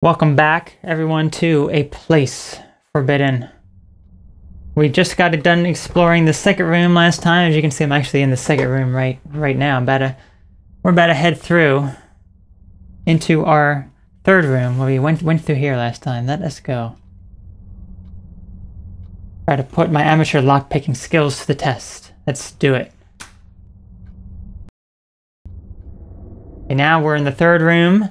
Welcome back, everyone, to A Place Forbidden. We just got it done exploring the second room last time. As you can see, I'm actually in the second room right now. We're about to head through into our third room where we went through here last time. Let us go. Try to put my amateur lockpicking skills to the test. Let's do it. Okay, now we're in the third room.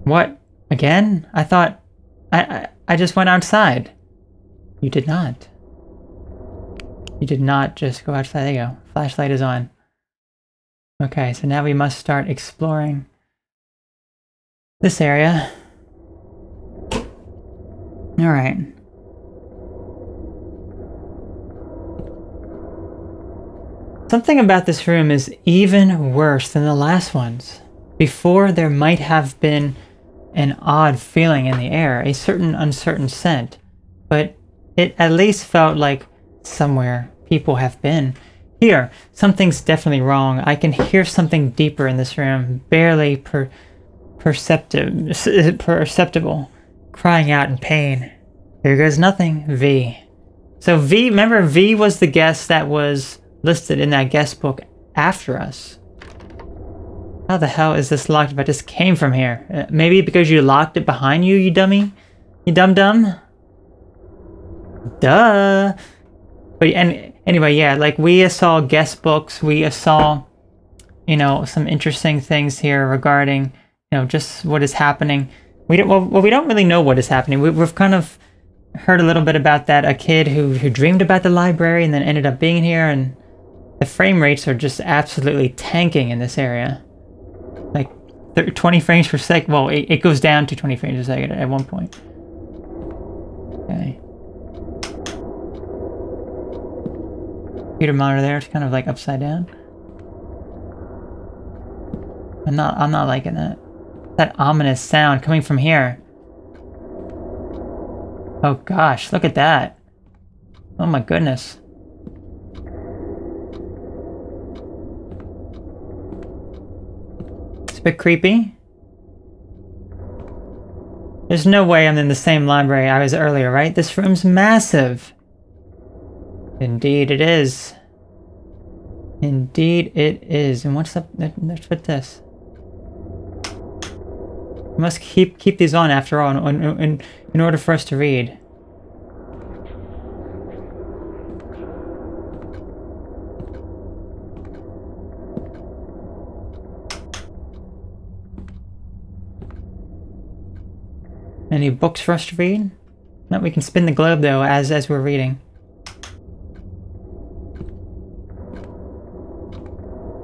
What? Again? I thought I just went outside. You did not. You did not just go outside. There you go. Flashlight is on. Okay, so now we must start exploring this area. Alright. Something about this room is even worse than the last ones. Before, there might have been an odd feeling in the air, a certain uncertain scent, but it at least felt like somewhere people have been. Here, something's definitely wrong. I can hear something deeper in this room, barely perceptible, crying out in pain. Here goes nothing, V. So V, remember V was the guest that was listed in that guest book after us. How the hell is this locked if I just came from here? Maybe because you locked it behind you, you dummy? You dum-dum? Duh! But anyway, yeah, like we saw guest books, we saw, you know, some interesting things here regarding, you know, just what is happening. We don't really know what is happening. We've kind of heard a little bit about that, a kid who dreamed about the library and then ended up being here, and the frame rates are just absolutely tanking in this area. Like 20 frames per second. Well, it goes down to 20 frames per second at one point. Okay. Computer monitor there, it's kind of like upside down. I'm not liking that. That ominous sound coming from here. Oh gosh, look at that. Oh my goodness. It's a bit creepy. There's no way I'm in the same library I was earlier, right? This room's massive. Indeed it is. Indeed it is. And what's up? Let's put this. We must keep these on after all in order for us to read. Any books for us to read? No, we can spin the globe though as we're reading.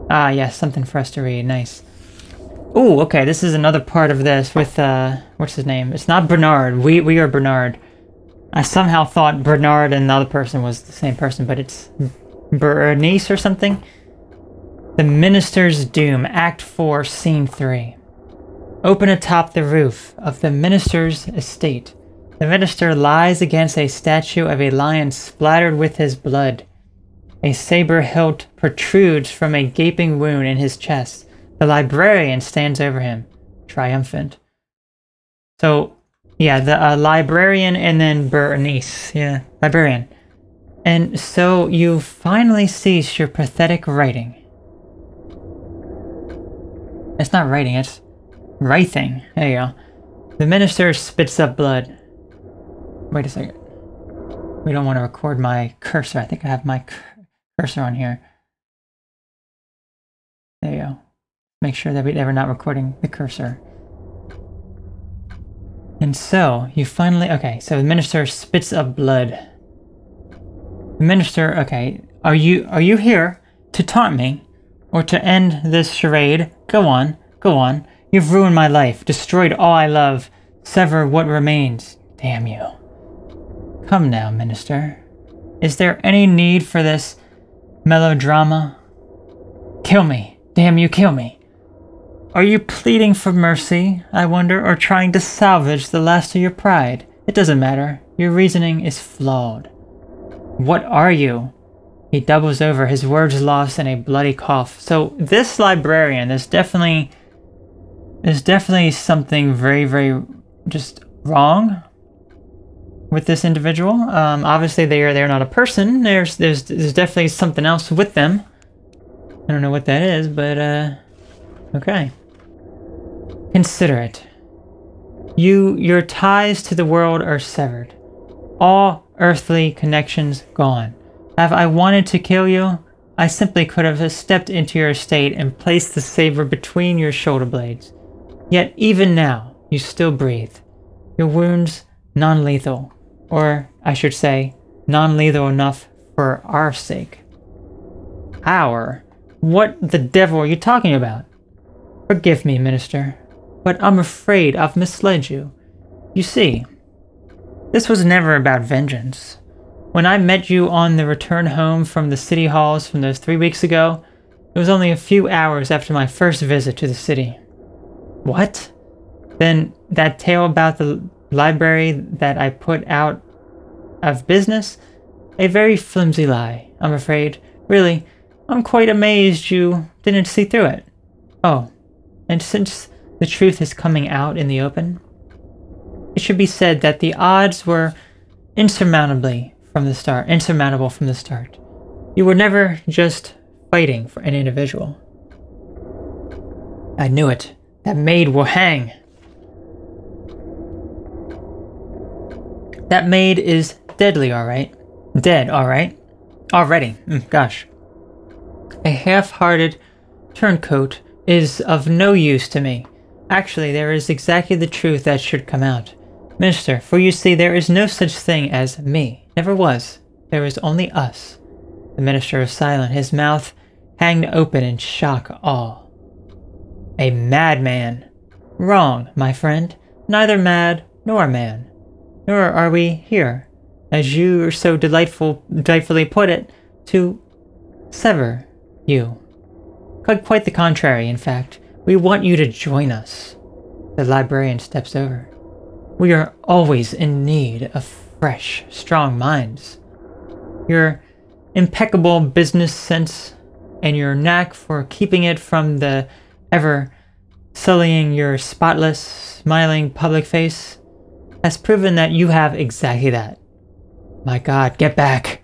Ah, yes, something for us to read. Nice. Ooh, okay, this is another part of this with, what's his name? It's not Bernard. We are Bernard. I somehow thought Bernard and the other person was the same person, but it's Bernice or something. The Minister's Doom, Act 4, Scene 3. Open atop the roof of the minister's estate. The minister lies against a statue of a lion splattered with his blood. A saber hilt protrudes from a gaping wound in his chest. The librarian stands over him, triumphant. So, yeah, the librarian and then Bernice. Yeah, librarian. And so you finally cease your pathetic writing. It's not writing, it's writhing. There you go. The minister spits up blood. Wait a second. We don't want to record my cursor. I think I have my cursor on here. There you go. Make sure that we're not recording the cursor. And so, you finally... Okay, so the minister spits up blood. The minister... Okay, are you here to taunt me? Or to end this charade? Go on, go on. You've ruined my life, destroyed all I love, sever what remains. Damn you. Come now, minister. Is there any need for this melodrama? Kill me. Damn you, kill me. Are you pleading for mercy, I wonder, or trying to salvage the last of your pride? It doesn't matter. Your reasoning is flawed. What are you? He doubles over, his words lost in a bloody cough. So this librarian, there's definitely there's definitely something very, very just wrong with this individual. Obviously they're not a person. There's definitely something else with them. I don't know what that is, but okay. Consider it. Your ties to the world are severed. All earthly connections gone. Have I wanted to kill you, I simply could have stepped into your estate and placed the saber between your shoulder blades. Yet even now, you still breathe. Your wounds non-lethal, or I should say, non-lethal enough for our sake. Our? What the devil are you talking about? Forgive me, Minister, but I'm afraid I've misled you. You see, this was never about vengeance. When I met you on the return home from the city halls from those 3 weeks ago, it was only a few hours after my first visit to the city. What? Then that tale about the library that I put out of business? A very flimsy lie, I'm afraid. Really, I'm quite amazed you didn't see through it. Oh, and since the truth is coming out in the open, it should be said that the odds were insurmountable from the start. You were never just fighting for an individual. I knew it. That maid will hang. That maid is deadly, alright. Dead, alright. Already. Gosh. A half-hearted turncoat is of no use to me. Actually, there is exactly the truth that should come out. Minister, for you see, there is no such thing as me. Never was. There is only us. The minister was silent, his mouth hanged open in shock awe. A madman. Wrong, my friend. Neither mad nor man. Nor are we here, as you so delightfully put it, to sever you. Quite the contrary, in fact. We want you to join us. The librarian steps over. We are always in need of fresh, strong minds. Your impeccable business sense and your knack for keeping it from the ever sullying your spotless, smiling public face has proven that you have exactly that. My God, get back!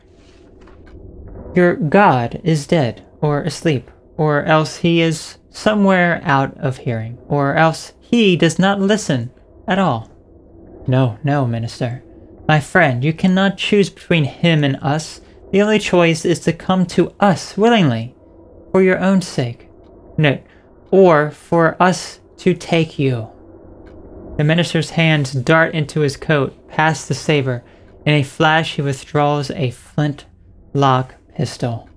Your God is dead, or asleep, or else he is somewhere out of hearing, or else he does not listen at all. No, no, Minister. My friend, you cannot choose between him and us. The only choice is to come to us willingly, for your own sake. No, or for us to take you. The minister's hands dart into his coat, past the saber. In a flash, he withdraws a flint-lock pistol.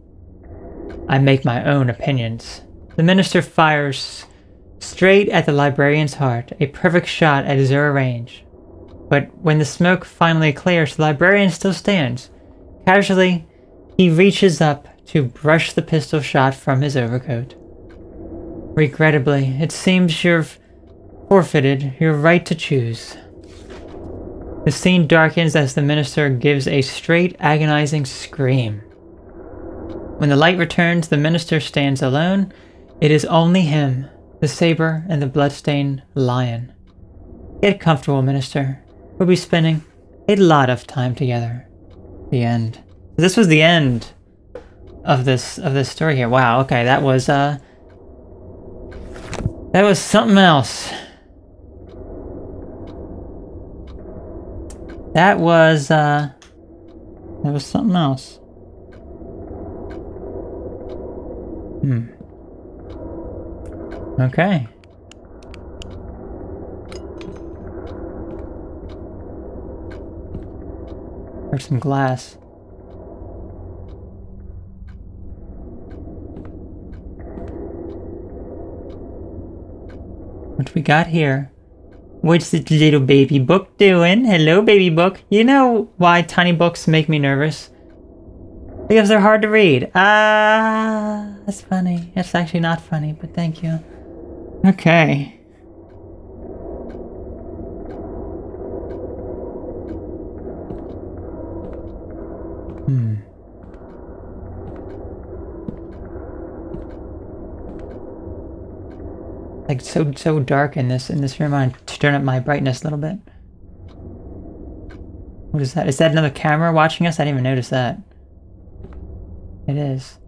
I make my own opinions. The minister fires straight at the librarian's heart, a perfect shot at zero range. But when the smoke finally clears, the librarian still stands. Casually, he reaches up to brush the pistol shot from his overcoat. Regrettably, it seems you've forfeited your right to choose. The scene darkens as the minister gives a straight, agonizing scream. When the light returns, the minister stands alone. It is only him, the saber, and the bloodstained lion. Get comfortable, Minister. We'll be spending a lot of time together. The end. This was the end of this story here. Wow, okay, that was something else. That was something else. Okay. There's some glass. What we got here? What's the little baby book doing? Hello, baby book. You know why tiny books make me nervous? Because they're hard to read. Ah, that's funny. It's actually not funny, but thank you. Okay. Like so dark in this room. I need to turn up my brightness a little bit. What is that? Is that another camera watching us? I didn't even notice that. It is.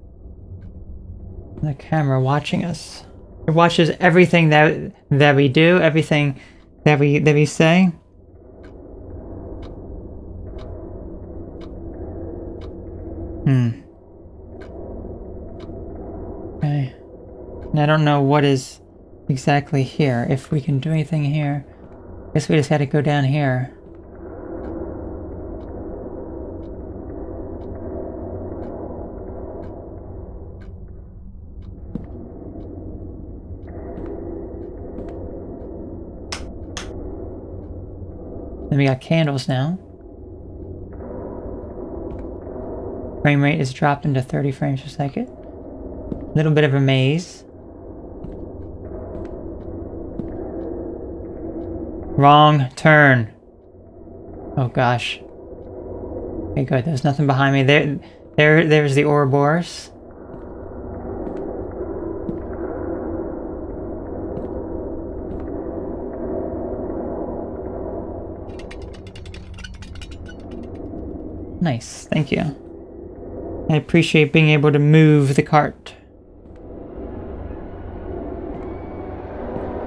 The camera watching us. It watches everything that we do, everything that we say. Okay. And I don't know what is exactly here. If we can do anything here. I guess we just had to go down here. Then we got candles now. Frame rate is dropped into 30 frames per second. Little bit of a maze. Wrong turn. Oh gosh. Okay, good. There's nothing behind me. There's the Ouroboros. Nice, thank you. I appreciate being able to move the cart.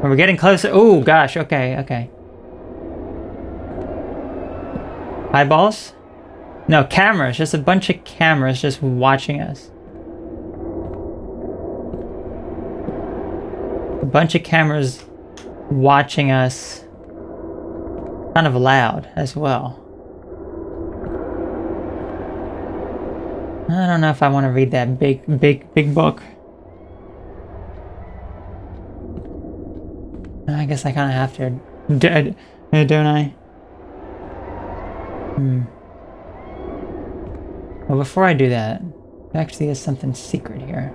We're getting closer. Oh gosh, okay. Eyeballs? No, cameras. Just a bunch of cameras just watching us. A bunch of cameras watching us. Kind of loud as well. I don't know if I want to read that big book. I guess I kind of have to, don't I? Well, before I do that, there actually is something secret here.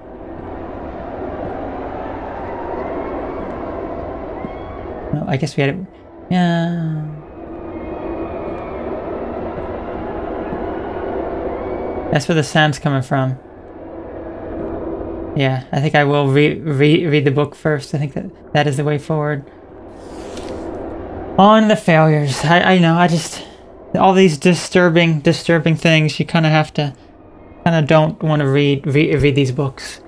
No, I guess we had it. Yeah. That's where the sound's coming from. Yeah, I think I will read the book first. I think that is the way forward. On the failures. I know, I just... all these disturbing things, you kind of don't want to read these books.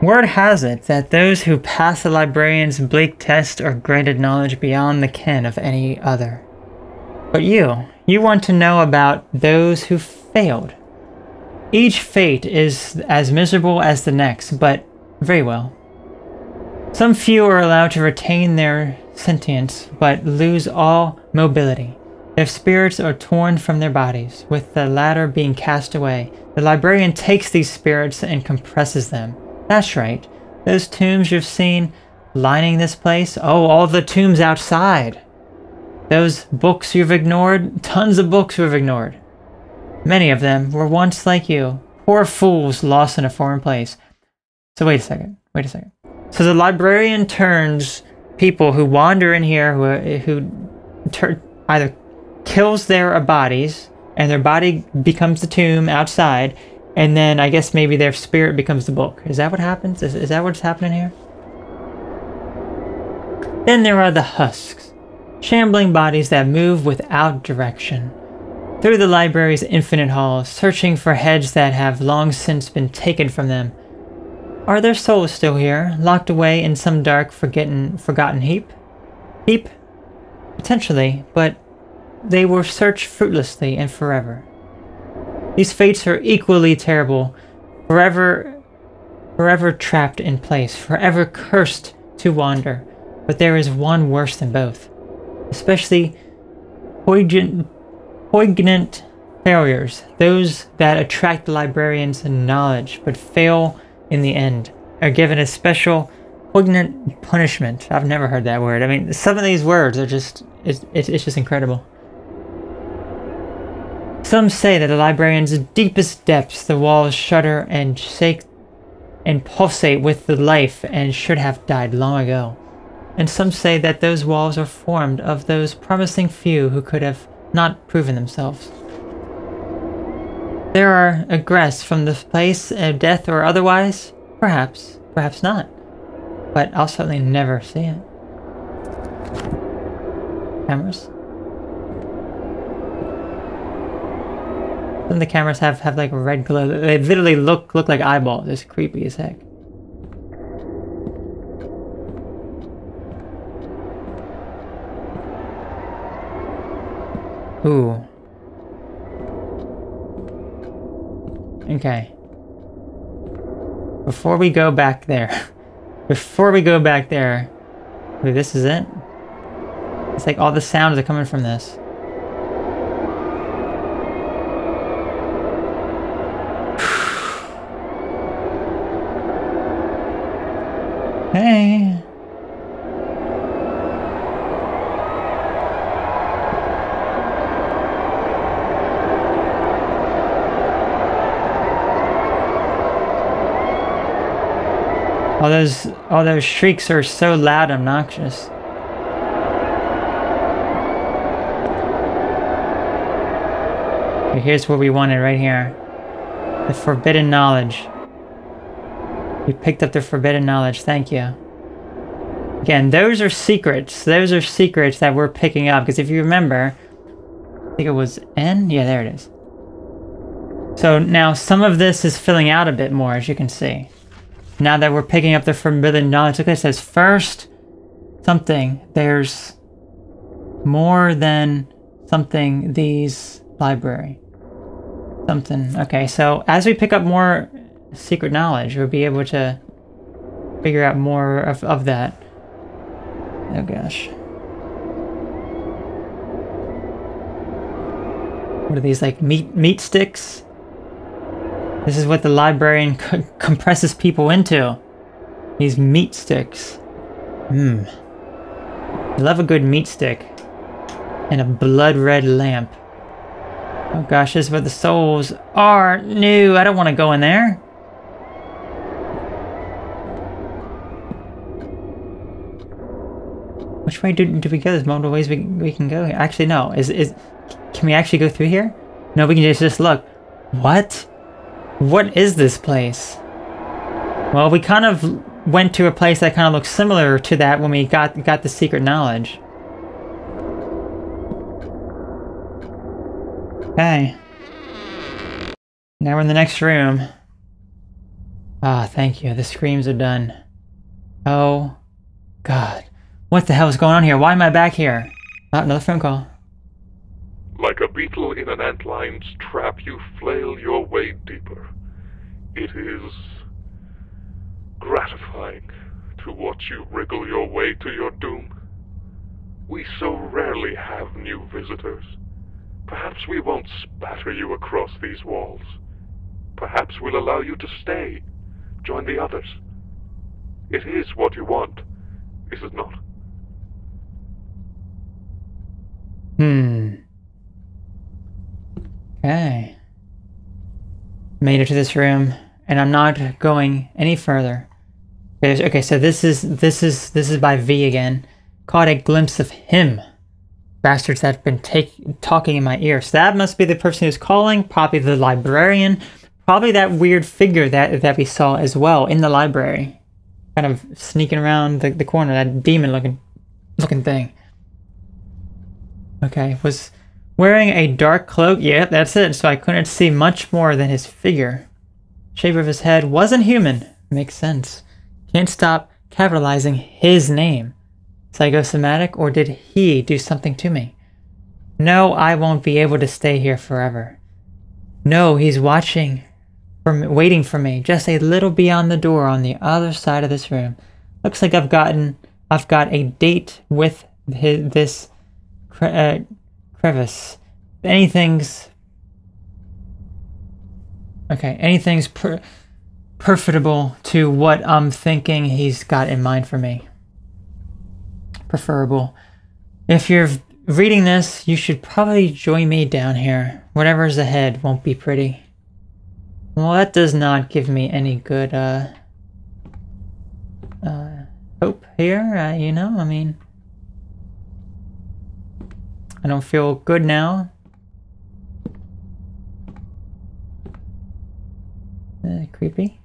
Word has it that those who pass the librarian's bleak test are granted knowledge beyond the ken of any other. But you want to know about those who failed. Each fate is as miserable as the next, but very well. Some few are allowed to retain their sentience, but lose all mobility. Their spirits are torn from their bodies, with the latter being cast away. The librarian takes these spirits and compresses them. That's right. Those tombs you've seen lining this place? Oh, all the tombs outside. Those books you've ignored? Tons of books you've ignored. Many of them were once like you, poor fools lost in a foreign place. So wait a second. So the librarian turns people who wander in here, who either kills their bodies, and their body becomes the tomb outside, and then I guess maybe their spirit becomes the book. Is that what happens? Is that what's happening here? Then there are the husks, shambling bodies that move without direction. Through the library's infinite halls, searching for heads that have long since been taken from them. Are their souls still here, locked away in some dark, forgotten heap? Potentially, but they will search fruitlessly and forever. These fates are equally terrible, forever trapped in place, forever cursed to wander. But there is one worse than both, especially poignant failures, those that attract the librarian's knowledge but fail in the end, are given a special poignant punishment. I've never heard that word. I mean, some of these words are just, it's just incredible. Some say that the librarian's deepest depths, the walls shudder and shake and pulsate with the life and should have died long ago. And some say that those walls are formed of those promising few who could have not proven themselves. There are egress from the place of death or otherwise? Perhaps not. But I'll certainly never see it. Cameras? Some of the cameras have like a red glow. They literally look like eyeballs. It's creepy as heck. Ooh. Okay. Before we go back there. Before we go back there. Wait, this is it? It's like all the sounds are coming from this. Hey. All those shrieks are so loud and obnoxious. Okay, here's what we wanted right here. The forbidden knowledge. We picked up the forbidden knowledge, thank you. Again, those are secrets. Those are secrets that we're picking up, because if you remember, I think it was N? Yeah, there it is. So now some of this is filling out a bit more, as you can see. Now that we're picking up the forbidden knowledge, look, it says first something. There's more than something these library. Something. Okay, so as we pick up more secret knowledge, we'll be able to figure out more of that. Oh gosh. What are these, like meat sticks? This is what the librarian compresses people into. These meat sticks. I love a good meat stick. And a blood red lamp. Oh gosh, this is where the souls are. No, I don't want to go in there. Which way do we go? There's multiple ways we can go here. Actually, no. Can we actually go through here? No, we can just look. What? What is this place? Well, we kind of went to a place that kind of looks similar to that when we got the secret knowledge. Okay. Now we're in the next room. Ah, thank you. The screams are done. Oh, God. What the hell is going on here? Why am I back here? Oh, another phone call. Like a beetle in an antline's trap, you flail your way deeper. It is gratifying to watch you wriggle your way to your doom. We so rarely have new visitors. Perhaps we won't spatter you across these walls. Perhaps we'll allow you to stay, join the others. It is what you want, is it not? Okay. Made it to this room, and I'm not going any further. Okay, so this is by V again. Caught a glimpse of him. Bastards that have been talking in my ear. So that must be the person who's calling, probably the librarian, probably that weird figure that we saw as well in the library. Kind of sneaking around the corner, that demon looking thing. Okay, was wearing a dark cloak. Yeah, that's it. So I couldn't see much more than his figure. Shape of his head wasn't human. Makes sense. Can't stop capitalizing his name. Psychosomatic, or did he do something to me? No, I won't be able to stay here forever. No, he's watching, waiting for me, just a little beyond the door on the other side of this room. Looks like I've got a date with this crevice. Anything's preferable to what I'm thinking he's got in mind for me. Preferable. If you're reading this, you should probably join me down here. Whatever's ahead won't be pretty. Well, that does not give me any good hope here. You know, I mean, I don't feel good now. Creepy.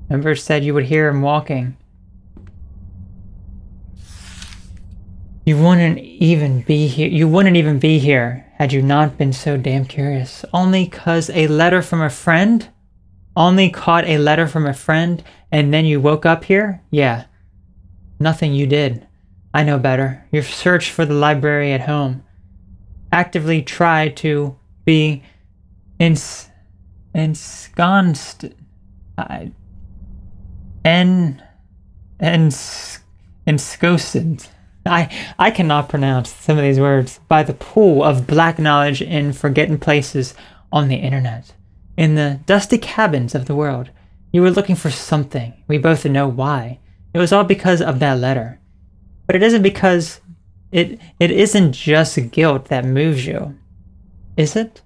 Remember it said you would hear him walking. You wouldn't even be here had you not been so damn curious. Only 'cause a letter from a friend? Only caught a letter from a friend and then you woke up here? Yeah. Nothing you did. I know better. Your search for the library at home. Actively tried to be ensconced. Ensconced. I cannot pronounce some of these words. By the pool of black knowledge in forgotten places on the internet. In the dusty cabins of the world. You were looking for something. We both know why. It was all because of that letter. But it isn't because it isn't just guilt that moves you. Is it?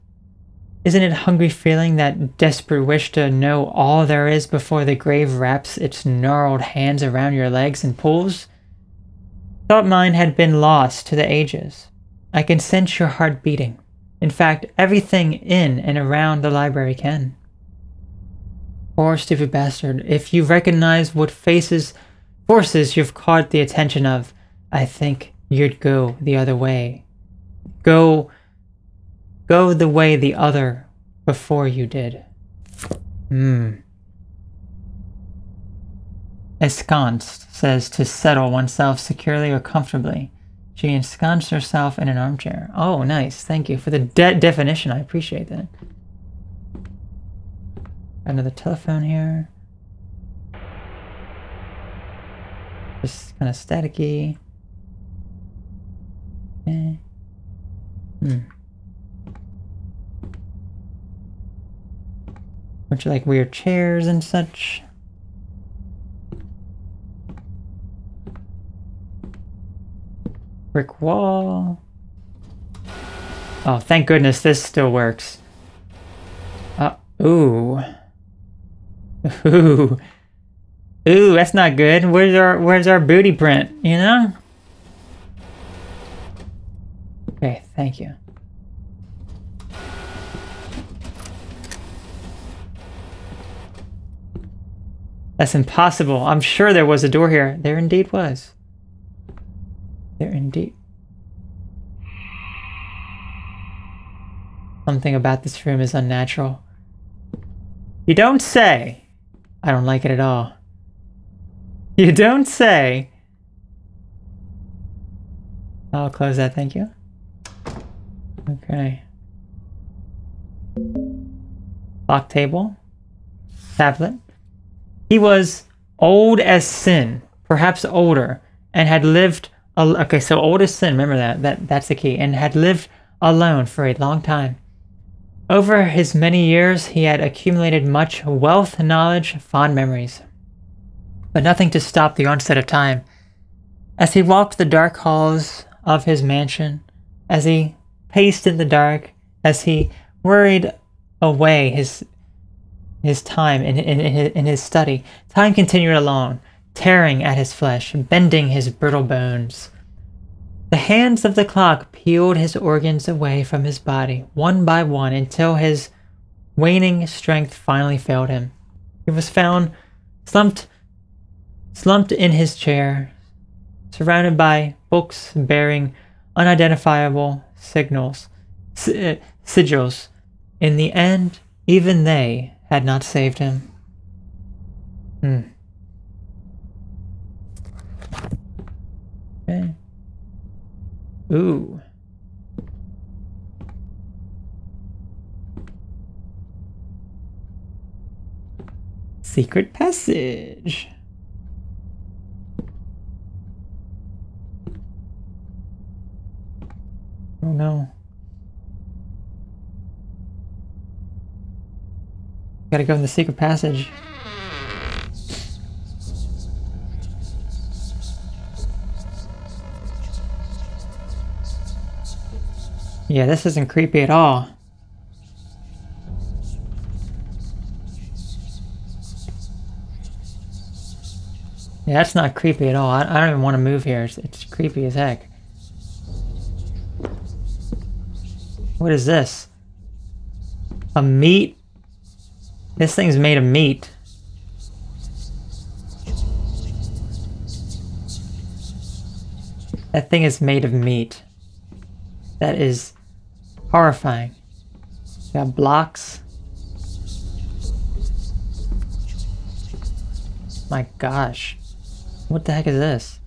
Isn't it hungry feeling, that desperate wish to know all there is before the grave wraps its gnarled hands around your legs and pulls? Thought mine had been lost to the ages. I can sense your heart beating. In fact, everything in and around the library can. Poor stupid bastard, if you recognize what forces you've caught the attention of, I think you'd go the other way. Go the way the other before you did. Ensconced says to settle oneself securely or comfortably. She ensconced herself in an armchair. Oh, nice. Thank you for the definition. I appreciate that. Another telephone here. Just kind of staticky. Okay. Bunch of like weird chairs and such. Brick wall. Oh, thank goodness this still works. Ooh. Ooh. Ooh, that's not good. Where's our booty print, you know? Okay, thank you. That's impossible. I'm sure there was a door here. There indeed was. There indeed. Something about this room is unnatural. You don't say. I don't like it at all. You don't say. I'll close that, thank you. Okay. Clock table. Tablet. He was old as sin, perhaps older, and had lived... Okay, so old as sin, remember that's the key, and had lived alone for a long time. Over his many years, he had accumulated much wealth, knowledge, fond memories, but nothing to stop the onset of time. As he walked the dark halls of his mansion, as he paced in the dark, as he worried away his time in his study, time continued along, tearing at his flesh, bending his brittle bones. The hands of the clock peeled his organs away from his body, one by one, until his waning strength finally failed him. He was found slumped in his chair, surrounded by books bearing unidentifiable sigils. In the end, even they had not saved him. Okay. Ooh. Secret passage. Oh no. Gotta go in the secret passage. Yeah, this isn't creepy at all. Yeah, that's not creepy at all. I don't even want to move here. It's creepy as heck. What is this? A meat? This thing's made of meat. That thing is made of meat. That is horrifying. Got blocks. My gosh. What the heck is this?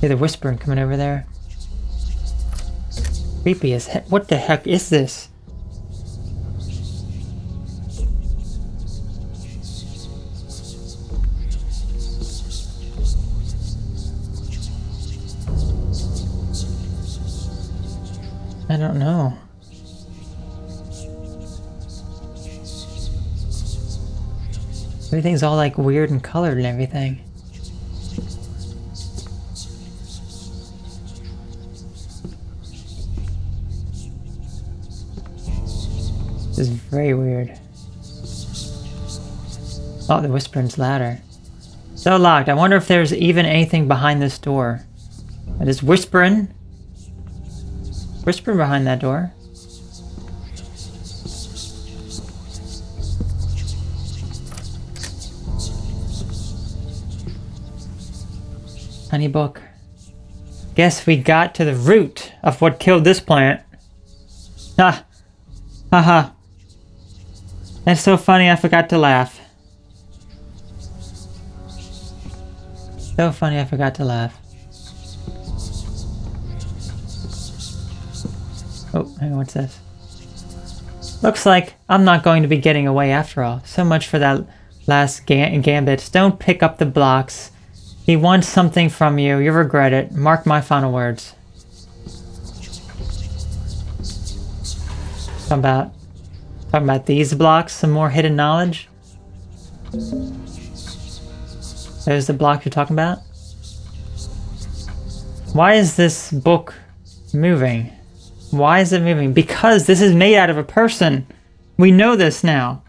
Hear the whispering coming over there. Creepy as heck. What the heck is this? I don't know. Everything's all like weird and colored and everything. This is very weird. Oh, the whispering's louder. So locked. I wonder if there's even anything behind this door. It is whispering. Whispering behind that door. Honey book. Guess we got to the root of what killed this plant. Ha! Haha. That's so funny I forgot to laugh. So funny I forgot to laugh. Oh, hang on, what's this? Looks like I'm not going to be getting away after all. So much for that last gambit. Don't pick up the blocks. He wants something from you. You'll regret it. Mark my final words. Talking about these blocks. Some more hidden knowledge. There's the block you're talking about. Why is this book moving? Why is it moving? Because this is made out of a person. We know this now.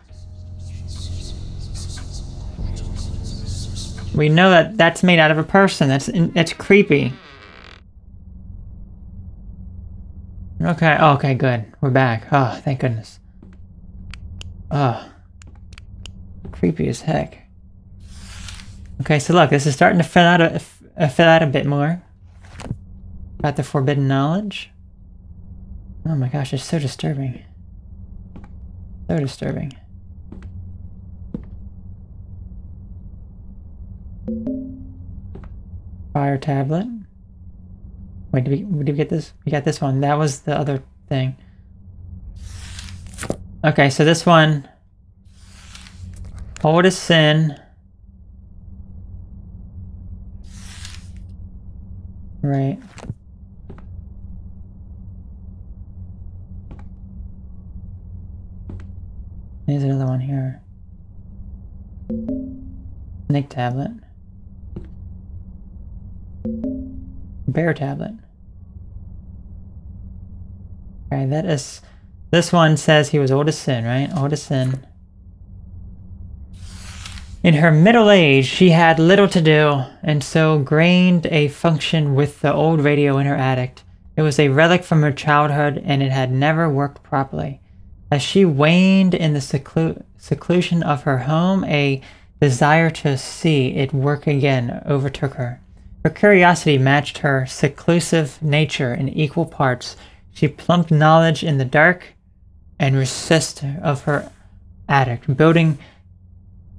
We know that that's made out of a person. That's creepy. Okay. Oh, okay, good. We're back. Oh, thank goodness. Oh. Creepy as heck. Okay, so look, this is starting to fill out a bit more. Got the forbidden knowledge. Oh my gosh, it's so disturbing. So disturbing. Fire tablet. Wait, did we get this? We got this one. That was the other thing. Okay, so this one. Hold a sin. Right. There's another one here. Snake tablet. Bear tablet. Okay, that is... This one says he was old as sin, right? Old as sin. In her middle age, she had little to do, and so gained a function with the old radio in her attic. It was a relic from her childhood, and it had never worked properly. As she waned in the seclusion of her home, a desire to see it work again overtook her. Her curiosity matched her seclusive nature in equal parts. She plumped knowledge in the dark and recess of her attic, building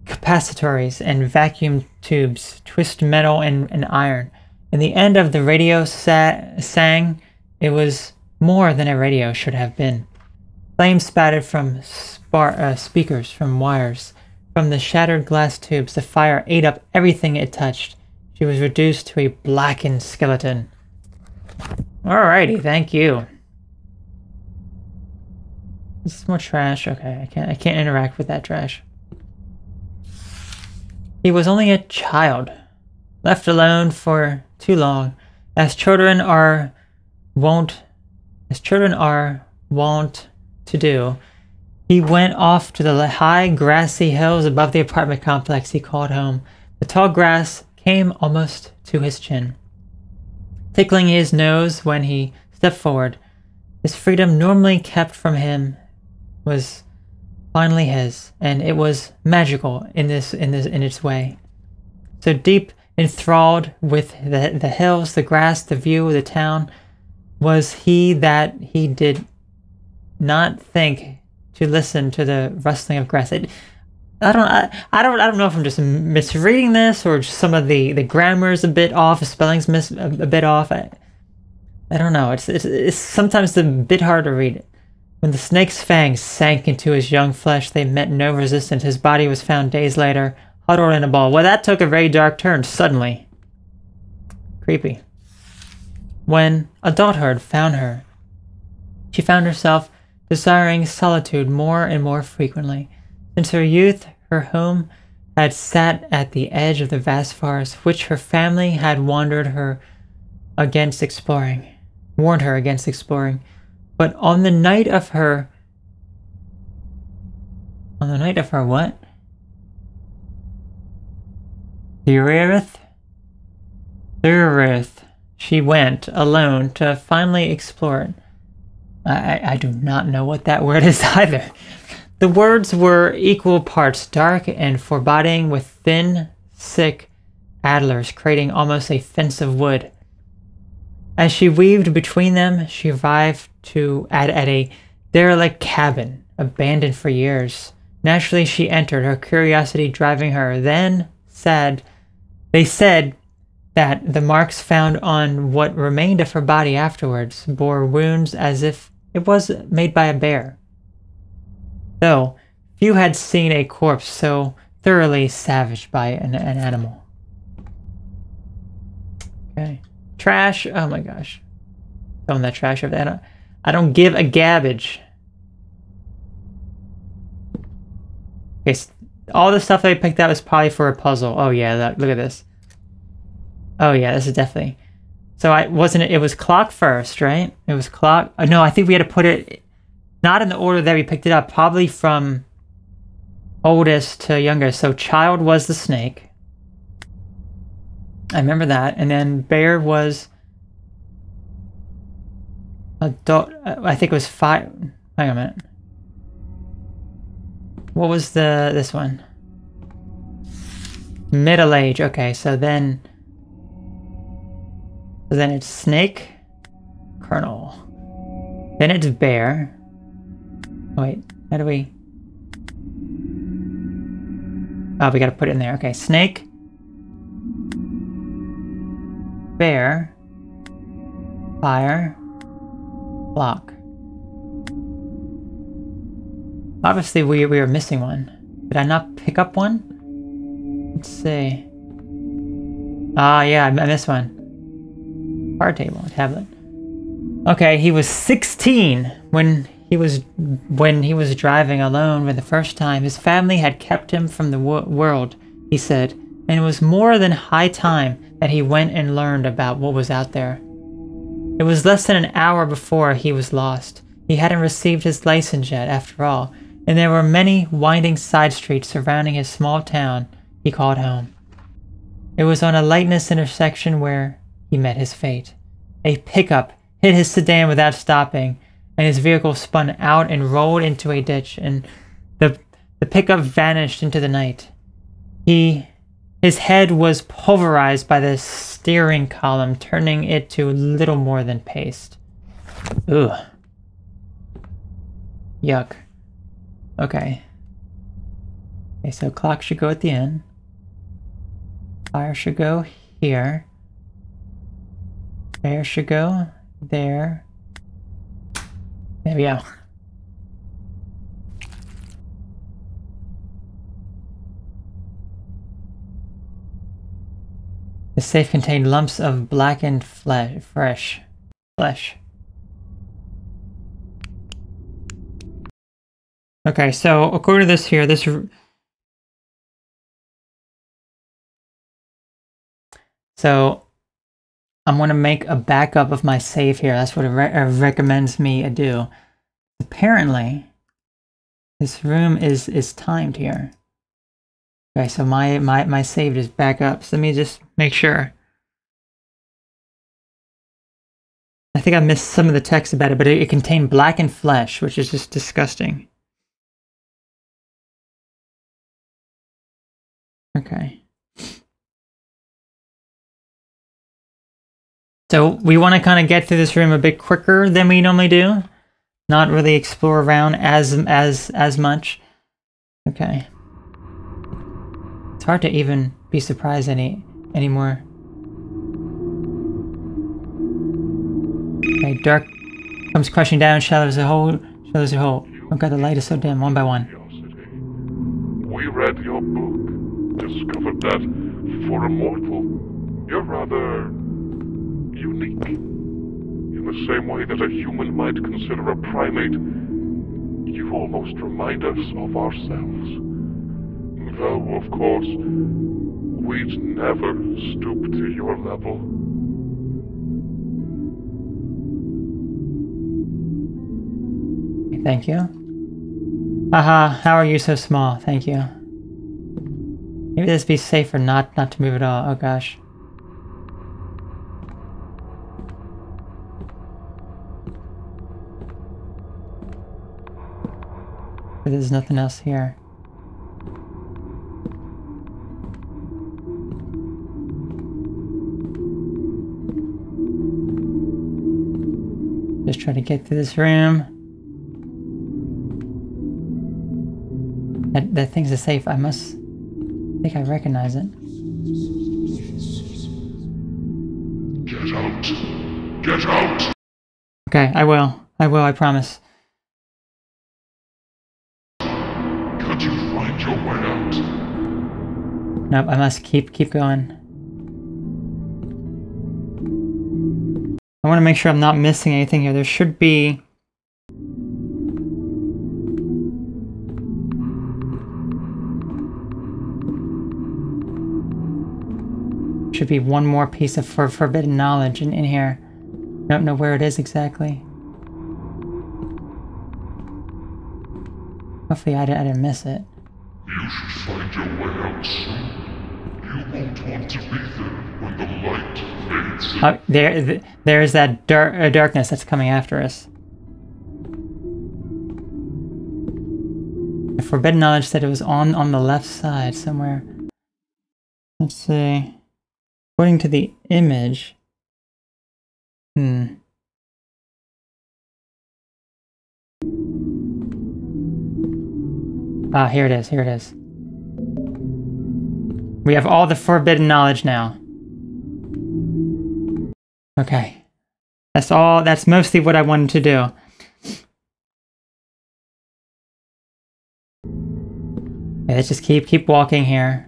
capacitors and vacuum tubes, twist metal and iron. In the end of the radio sang, it was more than a radio should have been. Flames spattered from speakers, from wires, from the shattered glass tubes. The fire ate up everything it touched. She was reduced to a blackened skeleton. Alrighty, thank you. This is more trash. Okay, I can't interact with that trash. He was only a child, left alone for too long, as children are wont to do. He went off to the high grassy hills above the apartment complex he called home. The tall grass came almost to his chin, tickling his nose when he stepped forward. His freedom, normally kept from him, was finally his, and it was magical in its way. So deep enthralled with the hills, the grass, the view of the town, was he that he did not think to listen to the rustling of grass. I don't know if I'm just misreading this or just some of the grammar is a bit off, the spelling's a bit off. I don't know. It's sometimes a bit hard to read it. When the snake's fangs sank into his young flesh, they met no resistance. His body was found days later, huddled in a ball. Well, that took a very dark turn suddenly. Creepy. When adulthood found her, she found herself desiring solitude more and more frequently. Since her youth, her home had sat at the edge of the vast forest, which her family had warned her against exploring. But on the night of her what? Thirith, she went alone to finally explore it. I do not know what that word is either. The words were equal parts dark and foreboding, with thin, sick antlers creating almost a fence of wood. As she weaved between them, she arrived at a derelict cabin, abandoned for years. Naturally, she entered, her curiosity driving her. Then they said that the marks found on what remained of her body afterwards bore wounds as if it was made by a bear. Though few had seen a corpse so thoroughly savaged by an animal. Okay. Trash. Oh my gosh. Throwing that trash over there. I don't give a gabbage. Okay, all the stuff that I picked out was probably for a puzzle. Oh yeah, look at this. Oh yeah, this is definitely. So it was clock first, right? It was clock. No, I think we had to put it not in the order that we picked it up, probably from oldest to youngest. So child was the snake. I remember that. And then bear was adult. I think it was 5. Hang on a minute. What was this one? Middle age. Okay, so then it's snake, colonel. Then it's bear. Wait, how do we? Oh, we gotta put it in there. Okay, snake, bear, fire, block. Obviously, we were missing one. Did I not pick up one? Let's see. Ah, yeah, I missed one. Card table, tablet. Okay, he was 16 when he was driving alone for the first time. His family had kept him from the world, he said, and it was more than high time that he went and learned about what was out there. It was less than an hour before he was lost. He hadn't received his license yet, after all, and there were many winding side streets surrounding his small town he called home. It was on a lightless intersection where he met his fate. A pickup hit his sedan without stopping, and his vehicle spun out and rolled into a ditch, and the pickup vanished into the night. His head was pulverized by the steering column, turning it to little more than paste. Ugh. Yuck. Okay. Okay, so clock should go at the end. Fire should go here. Bear should go there. There we go. The safe contained lumps of blackened fresh flesh. Okay, so according to this here, so I'm going to make a backup of my save here. That's what it recommends me to do. Apparently, this room is timed here. Okay, so my save is back up. So let me just make sure. I think I missed some of the text about it, but it contained blackened flesh, which is just disgusting. Okay. So we want to kind of get through this room a bit quicker than we normally do. Not really explore around as much. Okay. It's hard to even be surprised anymore. Okay, dark comes crushing down, shadows a hole. Oh god, the light is so dim, one by one. We read your book, discovered that for a mortal, you're rather unique. In the same way that a human might consider a primate, you almost remind us of ourselves. Though, of course, we'd never stoop to your level. Thank you. Haha, how are you so small? Thank you. Maybe this would be safer not to move at all. Oh gosh. But there's nothing else here. Just try to get through this room. That thing's a safe. I think I recognize it. Get out! Get out! Okay, I will, I promise. Can't you find your way out? Nope, I must keep going. I want to make sure I'm not missing anything here. There should be... Should be one more piece of forbidden knowledge in here. I don't know where it is exactly. Hopefully I didn't miss it. You should find your way out soon. You won't want to be there when the light fades in. Oh, there's that darkness that's coming after us. The forbidden knowledge said it was on the left side somewhere. Let's see. According to the image... Ah, here it is, here it is. We have all the forbidden knowledge now. Okay. That's mostly what I wanted to do. Okay, let's just keep walking here.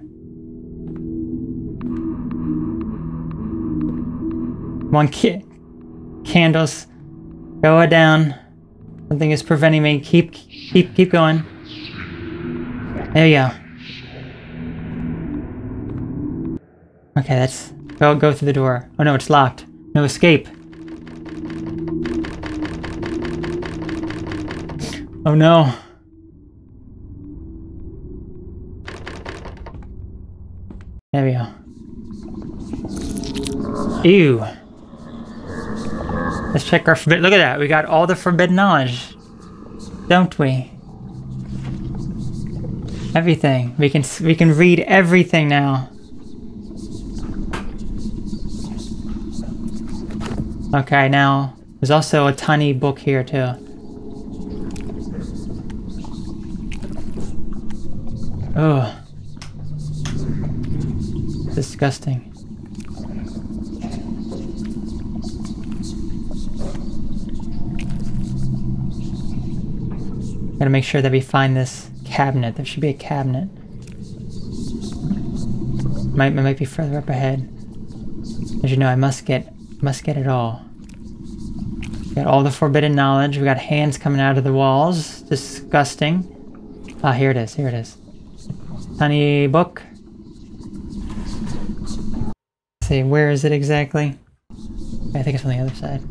Come on, candles. Go down. Something is preventing me. Keep going. There you go. Okay, let's go through the door. Oh no, it's locked. No escape. Oh no. There we go. Ew. Let's check our forbidden... Look at that, we got all the forbidden knowledge. Don't we? Everything. We can read everything now. Okay, now there's also a tiny book here too. Oh, disgusting. Gotta make sure that we find this cabinet. There should be a cabinet. Might be further up ahead. As you know, I must get it all. We got all the forbidden knowledge. We got hands coming out of the walls. Disgusting. Ah, here it is. Here it is. Tiny book. Let's see, where is it exactly? I think it's on the other side.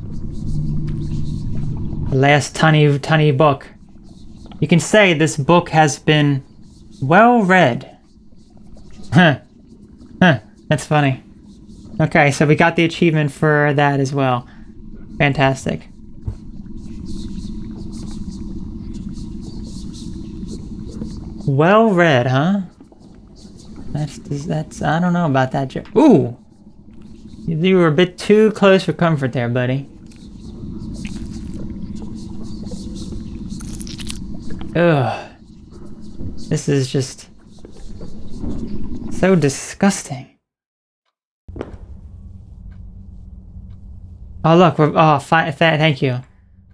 The last tiny book. You can say this book has been well read. Huh. Huh. That's funny. Okay, so we got the achievement for that as well. Fantastic. Well read, huh? That's I don't know about that. Ooh! You were a bit too close for comfort there, buddy. Ugh. This is just so disgusting. Oh look, we're thank you.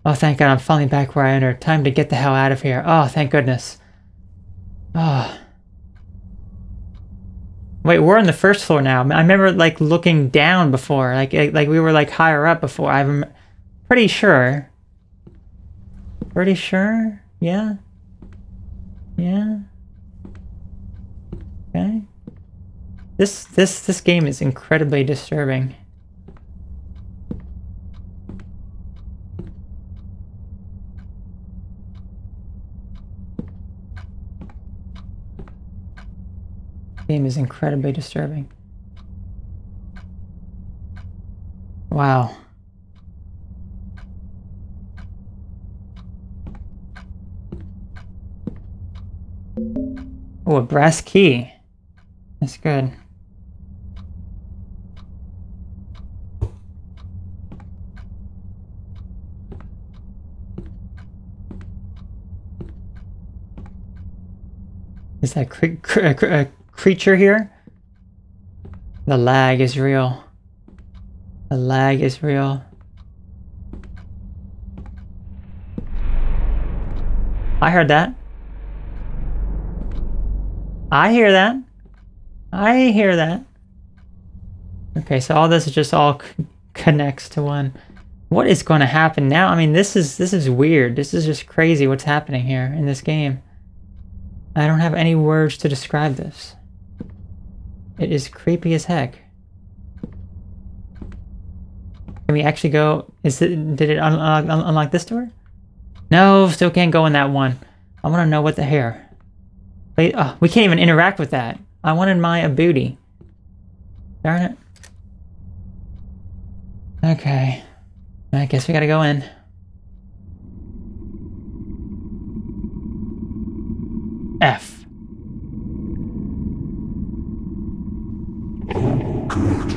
Oh thank God, I'm finally back where I entered. Time to get the hell out of here. Oh thank goodness. Oh. Wait, we're on the first floor now. I remember like looking down before, like we were like higher up before. I'm pretty sure. Pretty sure? Yeah. Yeah. Okay. This game is incredibly disturbing. Game is incredibly disturbing. Wow. Oh, a brass key. That's good. Is that creature here? The lag is real. The lag is real. I heard that. I hear that. I hear that. Okay, so all this is just all connects to one. What is going to happen now? I mean, this is weird. This is just crazy what's happening here in this game. I don't have any words to describe this. It is creepy as heck. Can we actually go? Did it unlock this door? No, still can't go in that one. I want to know what the hair. Wait, oh, we can't even interact with that. I wanted my booty. Darn it. Okay. I guess we gotta go in. F. Oh, good.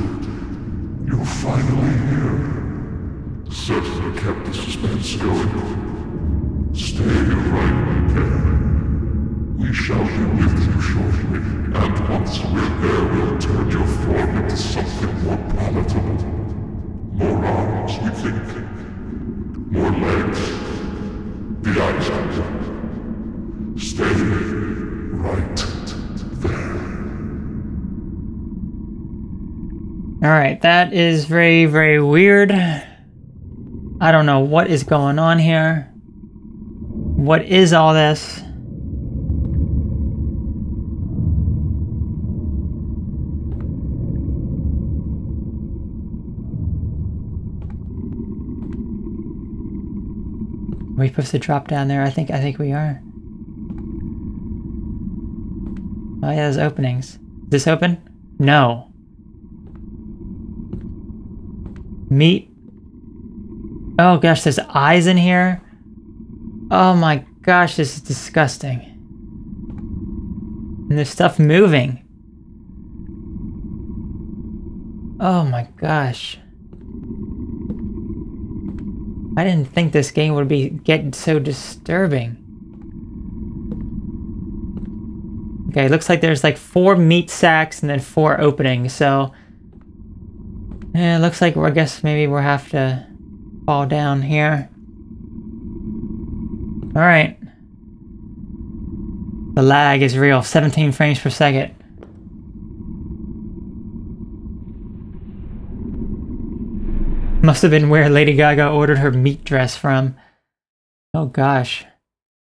You're finally here. Certainly kept the suspense going. Stay right there. We shall be with you shortly, and once we're there, we'll turn your form into something more palatable. More arms, we think. More legs. The eyes out. Stay right there. Alright, that is very, very weird. I don't know what is going on here. What is all this? Are we supposed to drop down there? I think we are. Oh yeah, there's openings. Is this open? No. Meat. Oh gosh, there's eyes in here. Oh my gosh, this is disgusting. And there's stuff moving. Oh my gosh. I didn't think this game would get so disturbing. Okay, it looks like there's like 4 meat sacks and then 4 openings, so... yeah, it looks like I guess maybe we'll have to fall down here. Alright. The lag is real, 17 frames per second. Must have been where Lady Gaga ordered her meat dress from. Oh gosh.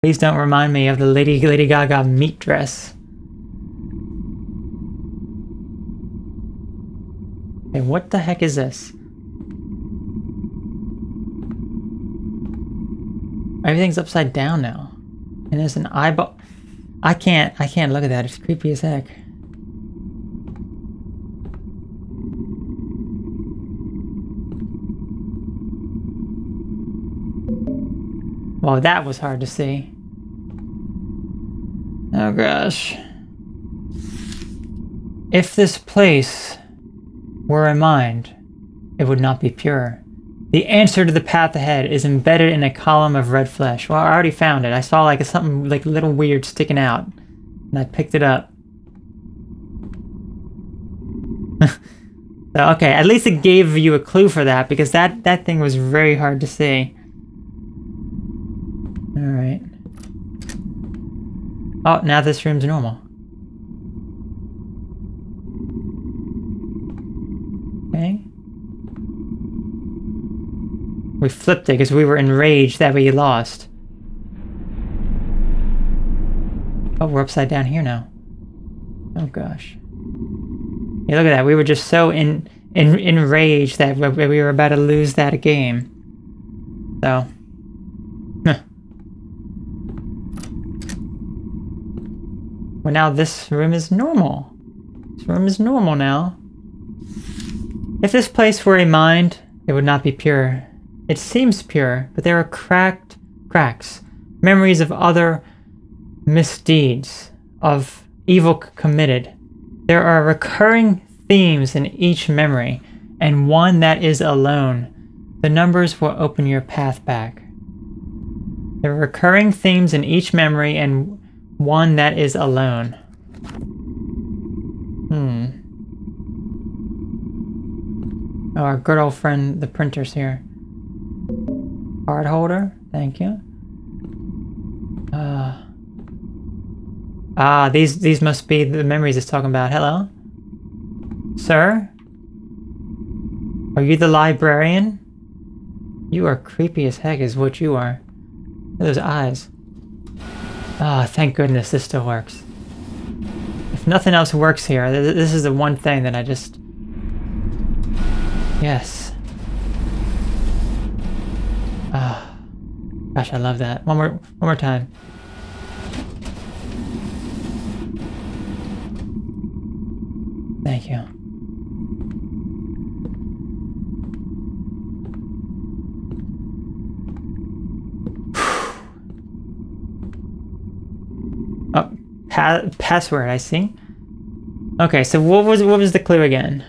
Please don't remind me of the Lady Gaga meat dress. Okay, what the heck is this? Everything's upside down now. And there's an eyeball. I can't look at that. It's creepy as heck. Well, that was hard to see. Oh gosh. If this place were a mind, it would not be pure. The answer to the path ahead is embedded in a column of red flesh. Well, I already found it. I saw like something like little weird sticking out, and I picked it up. So, okay, at least it gave you a clue for that, because that thing was very hard to see. Alright. Oh, now this room's normal. Okay. We flipped it because we were enraged that we lost. Oh, we're upside down here now. Oh gosh. Yeah, look at that. We were just so enraged that we were about to lose that game. So. Huh. Well, now this room is normal. This room is normal now. If this place were a mind, it would not be pure. It seems pure, but there are cracks, memories of other misdeeds, of evil committed. There are recurring themes in each memory, and one that is alone. The numbers will open your path back. There are recurring themes in each memory, and one that is alone. Oh, our good old friend, the printer's here. Card holder, thank you. These must be the memories it's talking about. Hello? Sir? Are you the librarian? You are creepy as heck is what you are. Look at those eyes. Ah, thank goodness this still works. If nothing else works here, this is the one thing that I just... Yes. Ah, gosh, I love that. One more time. Thank you. Oh, password, I see. Okay, so what was the clue again?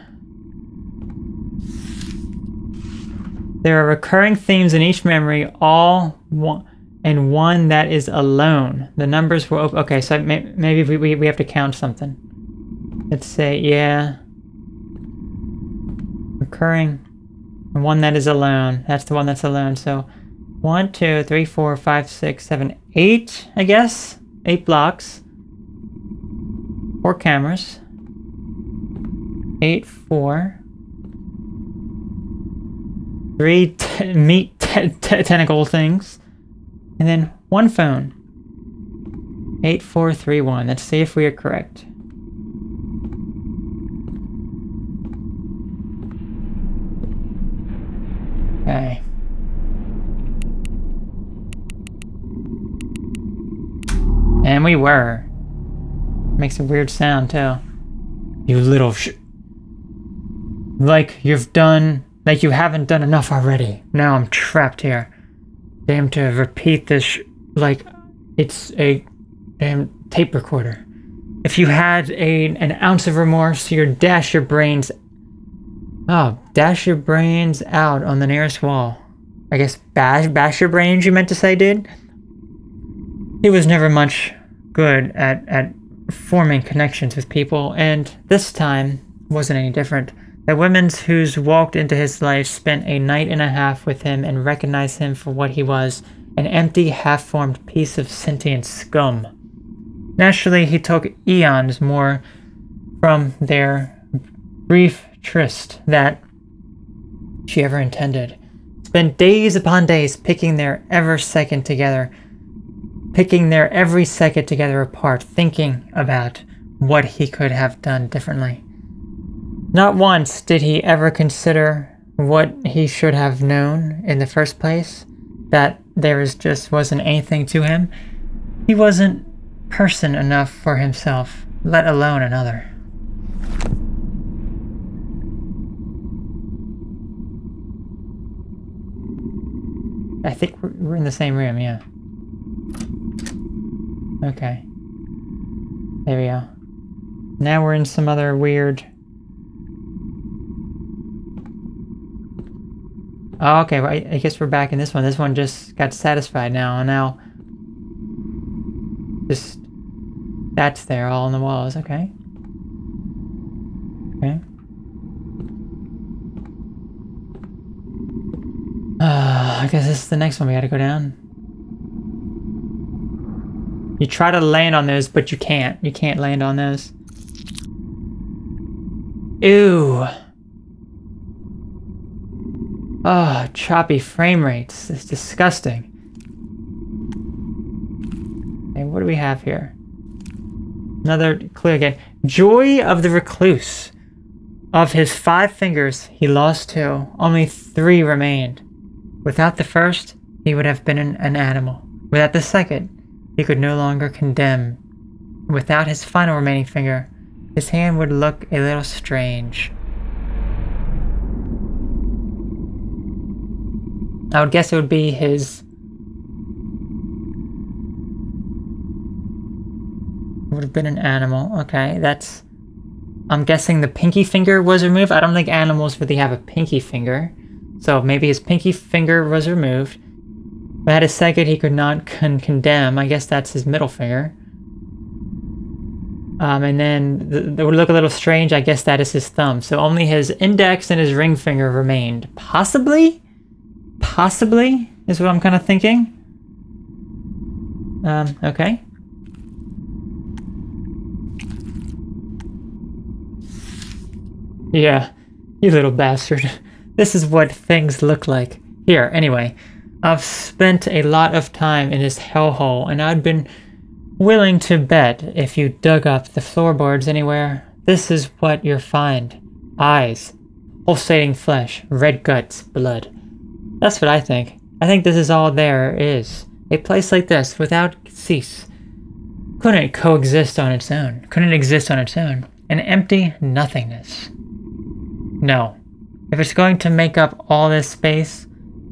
There are recurring themes in each memory, all one, and one that is alone. The numbers will open. Okay, so maybe we have to count something. Let's say, yeah. Recurring, and one that is alone. That's the one that's alone. So 1, 2, 3, 4, 5, 6, 7, 8, I guess. 8 blocks. 4 cameras. 8, 4. 3 meat tentacle things. And then 1 phone. 8, 4, 3, 1. Let's see if we are correct. Okay. And we were. Makes a weird sound too. You little like you've done, like you haven't done enough already. Now I'm trapped here. Damn, to repeat this like it's a damn tape recorder. If you had an ounce of remorse, you'd dash your brains. Oh, dash your brains out on the nearest wall. I guess bash your brains, you meant to say, dude? He was never much good at forming connections with people, and this time wasn't any different. The women who's walked into his life spent a night and a half with him and recognized him for what he was, an empty, half-formed piece of sentient scum. Naturally, he took eons more from their brief tryst that she ever intended. Spent days upon days picking their every second together apart, thinking about what he could have done differently. Not once did he ever consider what he should have known in the first place, that there just wasn't anything to him. He wasn't person enough for himself, let alone another. I think we're in the same room, yeah. Okay. There we go. Now we're in some other weird... Oh, okay, well, I guess we're back in this one. This one just got satisfied now, and now... Just... That's there, all on the walls, okay. Okay. I guess this is the next one we gotta go down. You try to land on those, but you can't. You can't land on those. Ew. Oh, choppy frame rates. It's disgusting. Okay, what do we have here? Another clue again. Joy of the recluse. Of his 5 fingers, he lost 2. Only 3 remained. Without the first, he would have been an animal. Without the second, he could no longer condemn. Without his final remaining finger, his hand would look a little strange. I would guess it would be his... Would have been an animal. Okay, that's... I'm guessing the pinky finger was removed. I don't think animals really have a pinky finger. So maybe his pinky finger was removed. Without his second, he could not condemn. I guess that's his middle finger. And then it would look a little strange. I guess that is his thumb. So only his index and his ring finger remained. Possibly? Possibly is what I'm kind of thinking. Okay. Yeah, you little bastard. This is what things look like. Here, anyway. I've spent a lot of time in this hellhole, and I'd been willing to bet if you dug up the floorboards anywhere, this is what you'll find. Eyes, pulsating flesh, red guts, blood. That's what I think. I think this is all there is. A place like this, without cease, couldn't coexist on its own. Couldn't exist on its own. An empty nothingness. No. If it's going to make up all this space,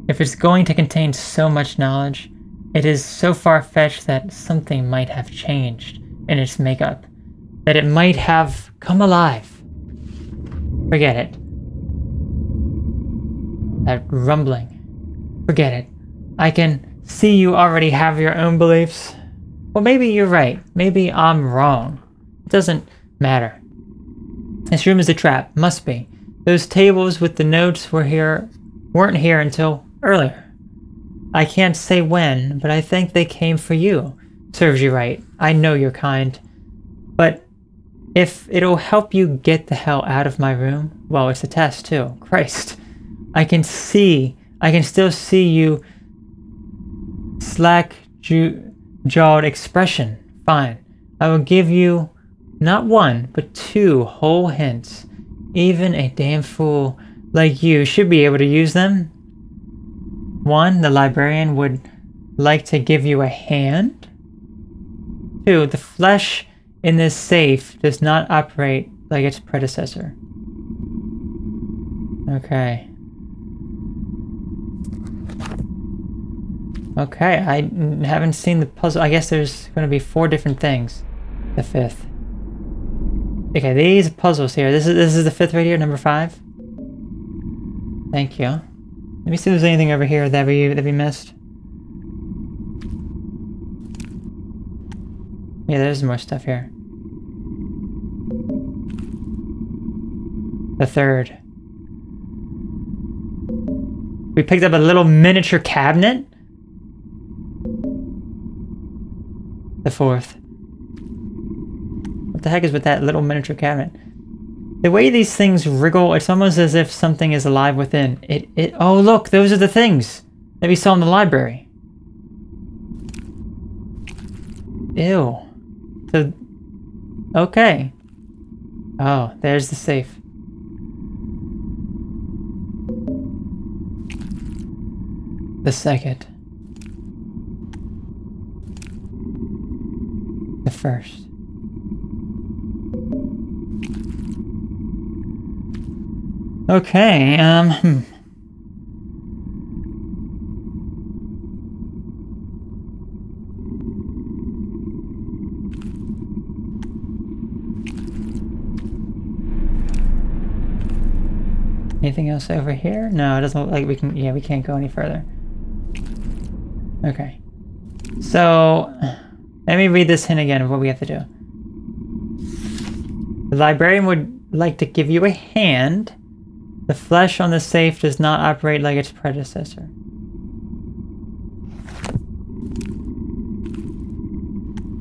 if it's going to contain so much knowledge, it is so far-fetched that something might have changed in its makeup. That it might have come alive. Forget it. That rumbling. Forget it. I can see you already have your own beliefs. Well, maybe you're right. Maybe I'm wrong. It doesn't matter. This room is a trap. Must be. Those tables with the notes weren't here until earlier. I can't say when, but I think they came for you. Serves you right. I know you're kind. But if it'll help you get the hell out of my room, well, it's a test too. Christ. I can still see you slack-jawed expression. Fine. I will give you not 1, but 2 whole hints. Even a damn fool like you should be able to use them. 1, the librarian would like to give you a hand. 2, the flesh in this safe does not operate like its predecessor. Okay. Okay, I haven't seen the puzzle. I guess there's going to be 4 different things. The 5th. Okay, these puzzles here. This is the 5th right here, number 5. Thank you. Let me see if there's anything over here that we missed. Yeah, there's more stuff here. The 3rd. We picked up a little miniature cabinet. The 4th. What the heck is with that little miniature cabinet? The way these things wriggle, it's almost as if something is alive within. Oh look, those are the things that we saw in the library. Ew. So, okay. Oh, there's the safe. The 2nd. The 1st. Okay, Anything else over here? No, it doesn't look like we can... Yeah, we can't go any further. Okay. So, let me read this hint again of what we have to do. The librarian would like to give you a hand. The flesh on the safe does not operate like its predecessor.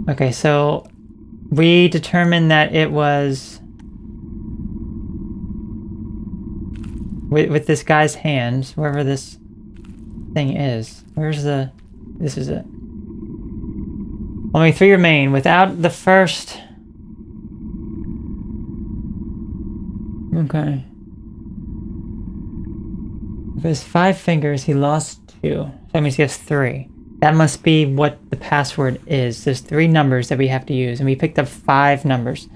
Okay, so we determined that it was with this guy's hands, wherever this thing is. Where's the... This is it. Only 3 remain. Without the first... Okay. If his 5 fingers, he lost 2. So that means he has 3. That must be what the password is. There's 3 numbers that we have to use, and we picked up 5 numbers.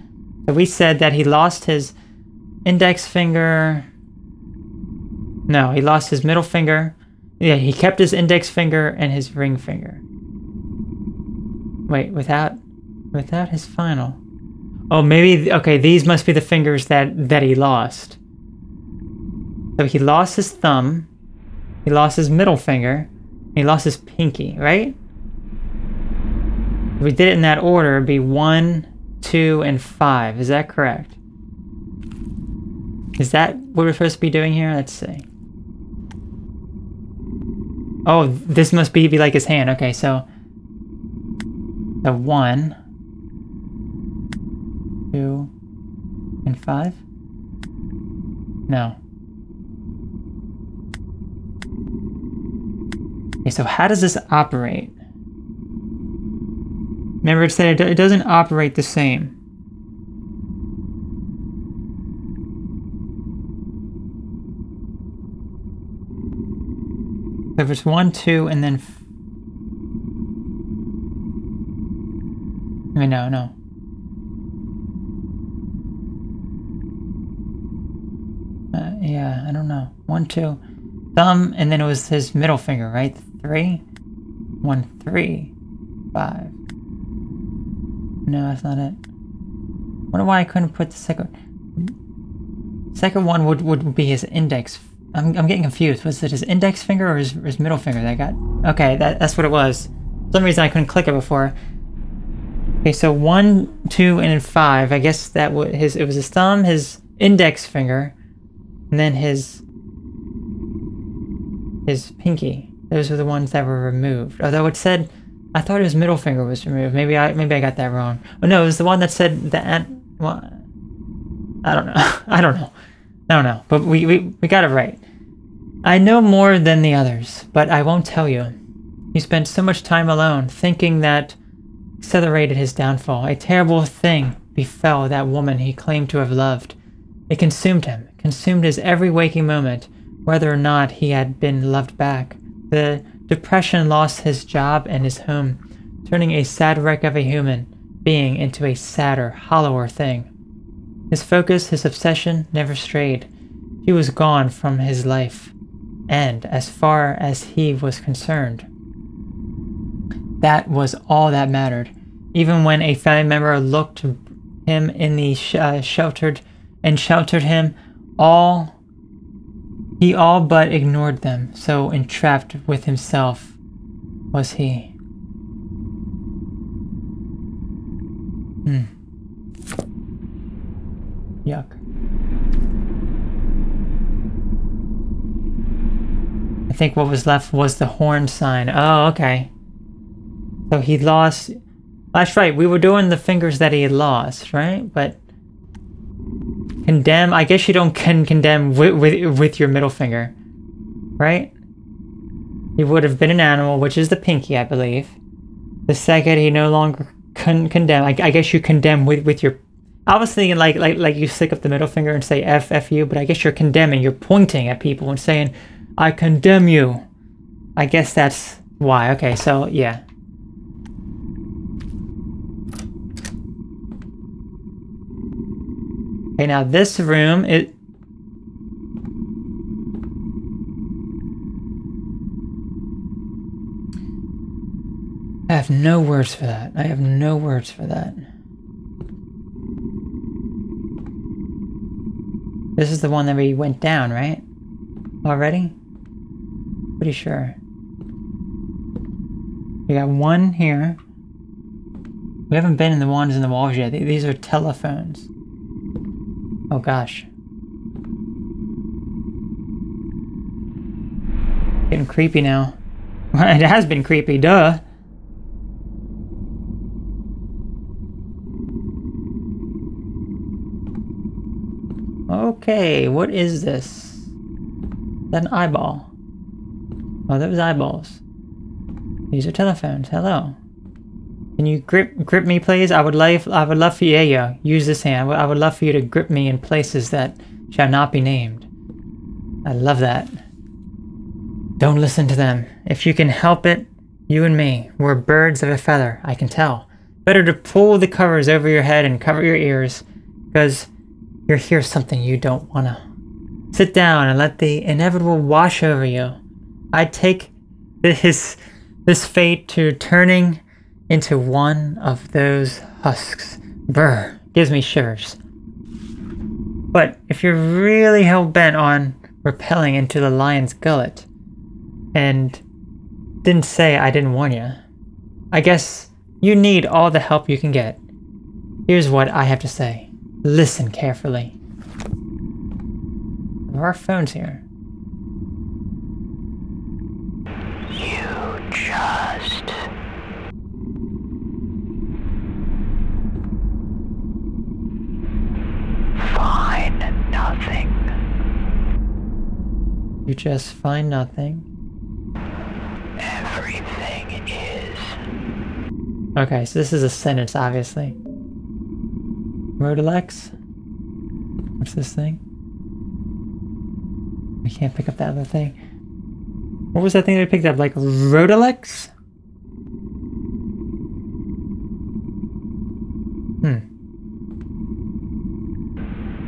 So we said that he lost his index finger... No, he lost his middle finger. Yeah, he kept his index finger and his ring finger. Wait, without his final. Oh, maybe, okay, these must be the fingers that he lost. So he lost his thumb, he lost his middle finger, and he lost his pinky, right? If we did it in that order, it'd be 1, 2, and 5. Is that correct? Is that what we're supposed to be doing here? Let's see. Oh, this must be like his hand. Okay, so the 1, 2, and 5? No. Okay, so how does this operate? Remember, it said it doesn't operate the same. So if it's 1, 2, and then... I mean, no. Yeah, I don't know. 1, 2. Thumb, and then it was his middle finger, right? 3? 1, 3, 5. No, that's not it. Wonder why I couldn't put the second... Second one would be his index. I'm getting confused. Was it his index finger or his middle finger that I got? Okay, that's what it was. For some reason I couldn't click it before. Okay, so 1, 2, and then 5. I guess that was it was his thumb, his index finger, and then his pinky. Those were the ones that were removed. Although it said, I thought his middle finger was removed. Maybe I got that wrong. Oh no, it was the one that said that. Well, I don't know. I don't know. But we got it right. I know more than the others, but I won't tell you. He spent so much time alone, thinking that accelerated his downfall. A terrible thing befell that woman he claimed to have loved. It consumed him, consumed his every waking moment, whether or not he had been loved back. The depression lost his job and his home, turning a sad wreck of a human being into a sadder, hollower thing. His focus, his obsession, never strayed. She was gone from his life, and as far as he was concerned, that was all that mattered. Even when a family member looked him in the sheltered him, he all but ignored them. So entrapped with himself was he. Yuck. I think what was left was the horn sign. Oh, okay. So he lost... That's right, we were doing the fingers that he had lost, right? But... Condemn... I guess you don't condemn with your middle finger. Right? He would have been an animal, which is the pinky, I believe. The second, he no longer condemn... I guess you condemn with your... I was thinking like you stick up the middle finger and say F you, but I guess you're condemning. You're pointing at people and saying, I condemn you. I guess that's why. Okay, so yeah. Okay, now this room, I have no words for that. I have no words for that. This is the one that we went down, right? Already? Pretty sure. We got one here. We haven't been in the ones in the walls yet. These are telephones. Oh gosh. Getting creepy now. It has been creepy, duh. Okay, what is this? Is that an eyeball? Oh, those eyeballs. These are telephones. Hello. Can you grip me, please? I would love for you. Yeah, use this hand. I would love for you to grip me in places that shall not be named. I love that. Don't listen to them. If you can help it, you and me, we're birds of a feather. I can tell. Better to pull the covers over your head and cover your ears, because you'll hear something you don't wanna. Sit down and let the inevitable wash over you. I take this fate to turning into one of those husks. Brr, gives me shivers. But if you're really hell-bent on repelling into the lion's gullet, and didn't say I didn't warn you, I guess you need all the help you can get. Here's what I have to say. Listen carefully. There are phones here. You just find nothing. You just find nothing. Everything is. Okay, so this is a sentence, obviously. Rodalex? What's this thing? We can't pick up that other thing. What was that thing that we picked up? Like Rodalex?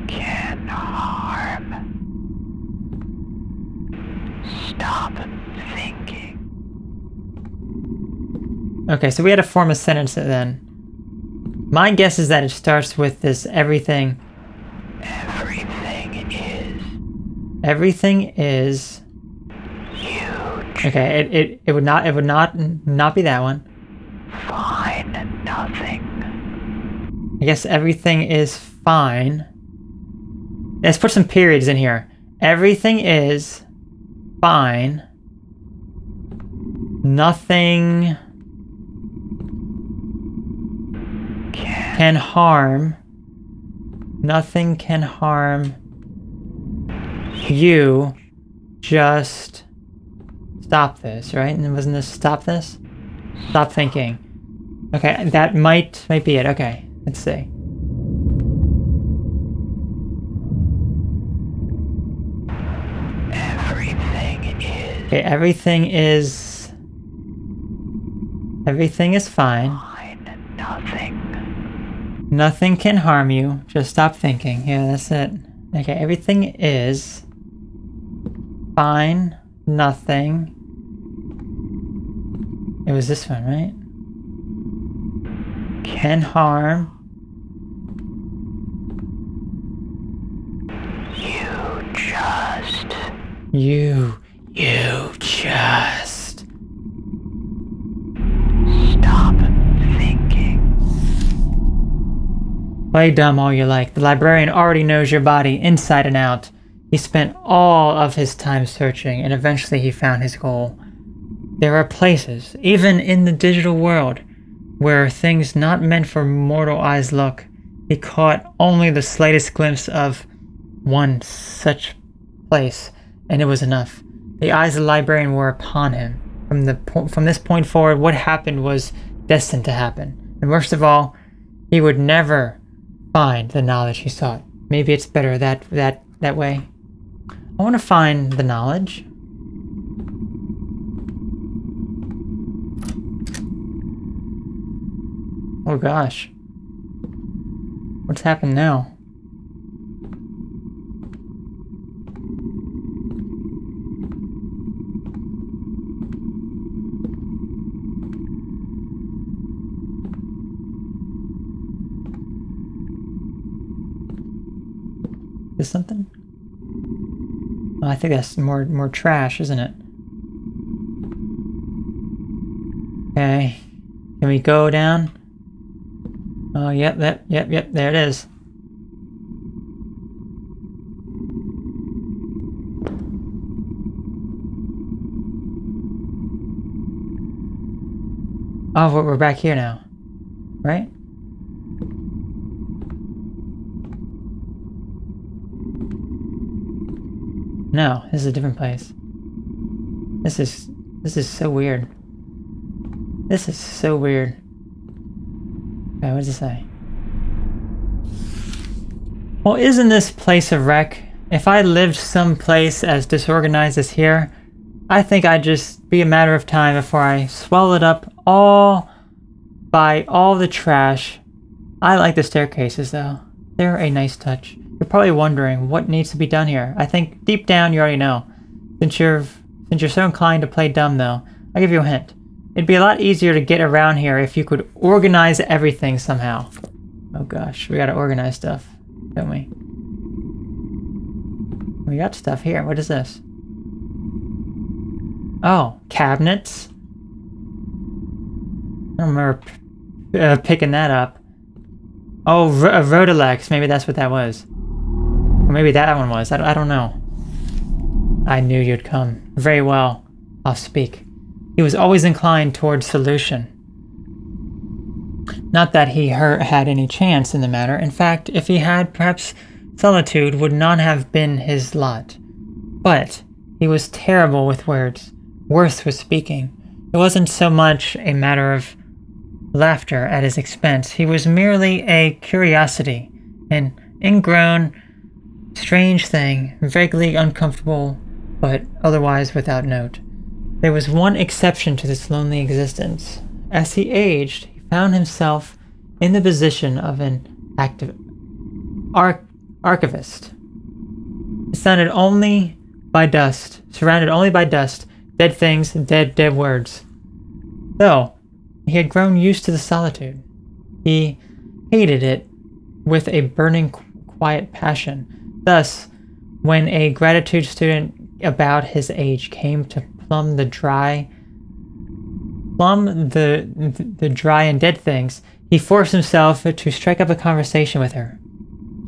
Can harm. Stop thinking. Okay, so we had to form a sentence then. My guess is that it starts with this everything. Everything is. Everything is. Huge. Okay, it would not be that one. Find nothing. I guess everything is fine. Let's put some periods in here. Everything is fine. Nothing can harm. Nothing can harm you. Just stop this, right? And wasn't this stop this? Stop thinking. Okay, that might be it. Okay, let's see. Everything is. Okay, everything is fine. Find nothing. Nothing can harm you. Just stop thinking. Yeah, that's it. Okay, everything is fine. Nothing. It was this one, right? Can harm. You just. You just. Stop thinking. Play dumb all you like. The librarian already knows your body inside and out. He spent all of his time searching, and eventually he found his goal. There are places, even in the digital world, where things not meant for mortal eyes look. He caught only the slightest glimpse of one such place, and it was enough. The eyes of the librarian were upon him. From this point forward, what happened was destined to happen. And worst of all, he would never find the knowledge he sought. Maybe it's better that way. I want to find the knowledge. Oh gosh. What's happened now? Is something? Oh, I think that's more trash, isn't it? Okay. Can we go down? Oh, yep, yep, there it is. Oh, we're back here now, right? No, this is a different place. This is so weird. This is so weird. Okay, what does it say? Well, isn't this place a wreck? If I lived someplace as disorganized as here, I think I'd just be a matter of time before I swallowed up all the trash. I like the staircases though. They're a nice touch. You're probably wondering what needs to be done here. I think deep down you already know. Since you're so inclined to play dumb though, I'll give you a hint. It'd be a lot easier to get around here if you could organize everything somehow. Oh gosh, we gotta organize stuff, don't we? We got stuff here. What is this? Oh, cabinets? I don't remember picking that up. Oh, a Rodilex. Maybe that's what that was. Or maybe that one was. I don't know. I knew you'd come. Very well. I'll speak. He was always inclined towards solution. Not that he had any chance in the matter. In fact, if he had, perhaps solitude would not have been his lot. But he was terrible with words. Worse with speaking. It wasn't so much a matter of laughter at his expense. He was merely a curiosity, an ingrown, strange thing, vaguely uncomfortable, but otherwise without note. There was one exception to this lonely existence. As he aged, he found himself in the position of an archivist. Surrounded only by dust, dead things, dead words. Though, he had grown used to the solitude. He hated it with a burning, quiet passion. Thus, when a gratitude student about his age came to plumb the dry and dead things, he forced himself to strike up a conversation with her.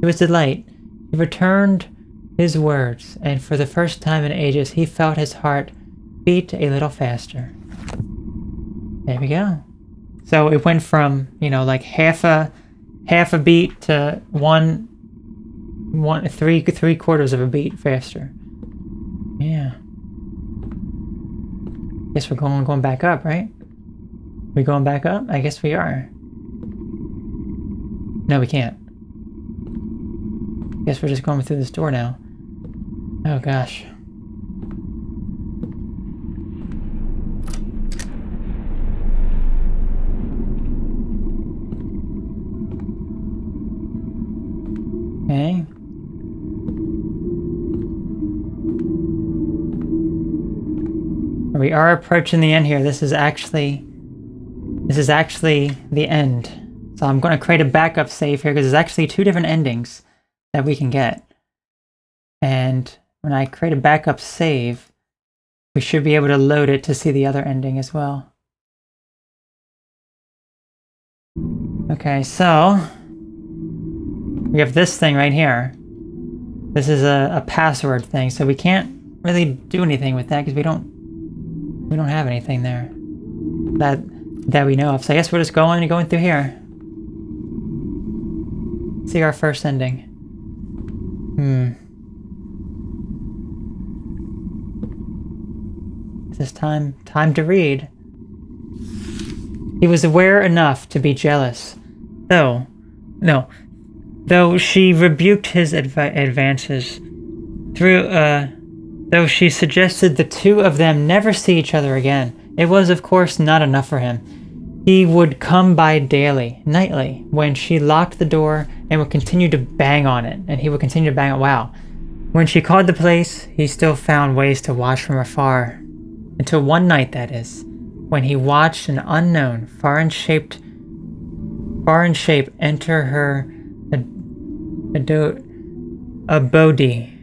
To his delight, he returned his words, and for the first time in ages, he felt his heart beat a little faster. There we go. So it went from, you know, like half a beat to three quarters of a beat faster. Yeah. Guess we're going back up, right? We going back up? I guess we are. No, we can't. Guess we're just going through this door now. Oh gosh. Okay. We are approaching the end here. This is actually the end. So I'm going to create a backup save here because there's actually two different endings that we can get. And when I create a backup save, we should be able to load it to see the other ending as well. Okay, so we have this thing right here. This is a password thing, so we can't really do anything with that because we don't have anything there that we know of. So I guess we're just going through here. See our first ending. Is this time to read? He was aware enough to be jealous, though she rebuked his advances though she suggested the two of them never see each other again. It was, of course, not enough for him. He would come by daily, nightly, when she locked the door and would continue to bang on it, and he would continue to bang it. Wow. When she called the police, he still found ways to watch from afar. Until one night, that is, when he watched an unknown, foreign shape enter her A Bodhi.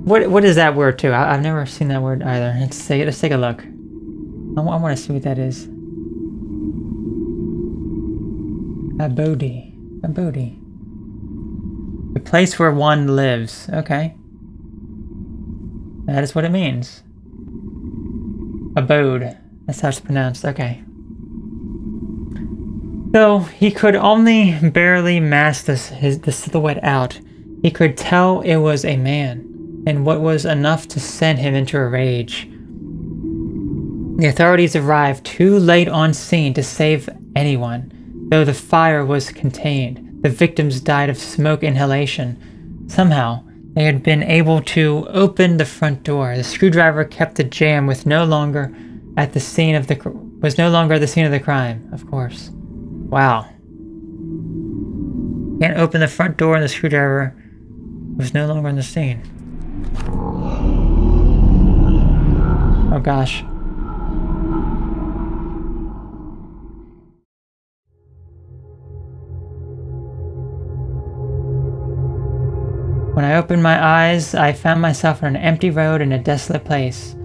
What is that word too? I've never seen that word either. Let's take a look. I want to see what that is. A Bodhi. A Bodhi. The place where one lives. Okay. That is what it means. Abode. That's how it's pronounced. Okay. Though he could only barely mask the silhouette out, he could tell it was a man, and what was enough to send him into a rage. The authorities arrived too late on scene to save anyone. Though the fire was contained, the victims died of smoke inhalation. Somehow, they had been able to open the front door. The screwdriver kept the jam was no longer at the scene of the crime, of course. Wow. Can't open the front door and the screwdriver was no longer in the scene. Oh gosh. When I opened my eyes, I found myself on an empty road in a desolate place.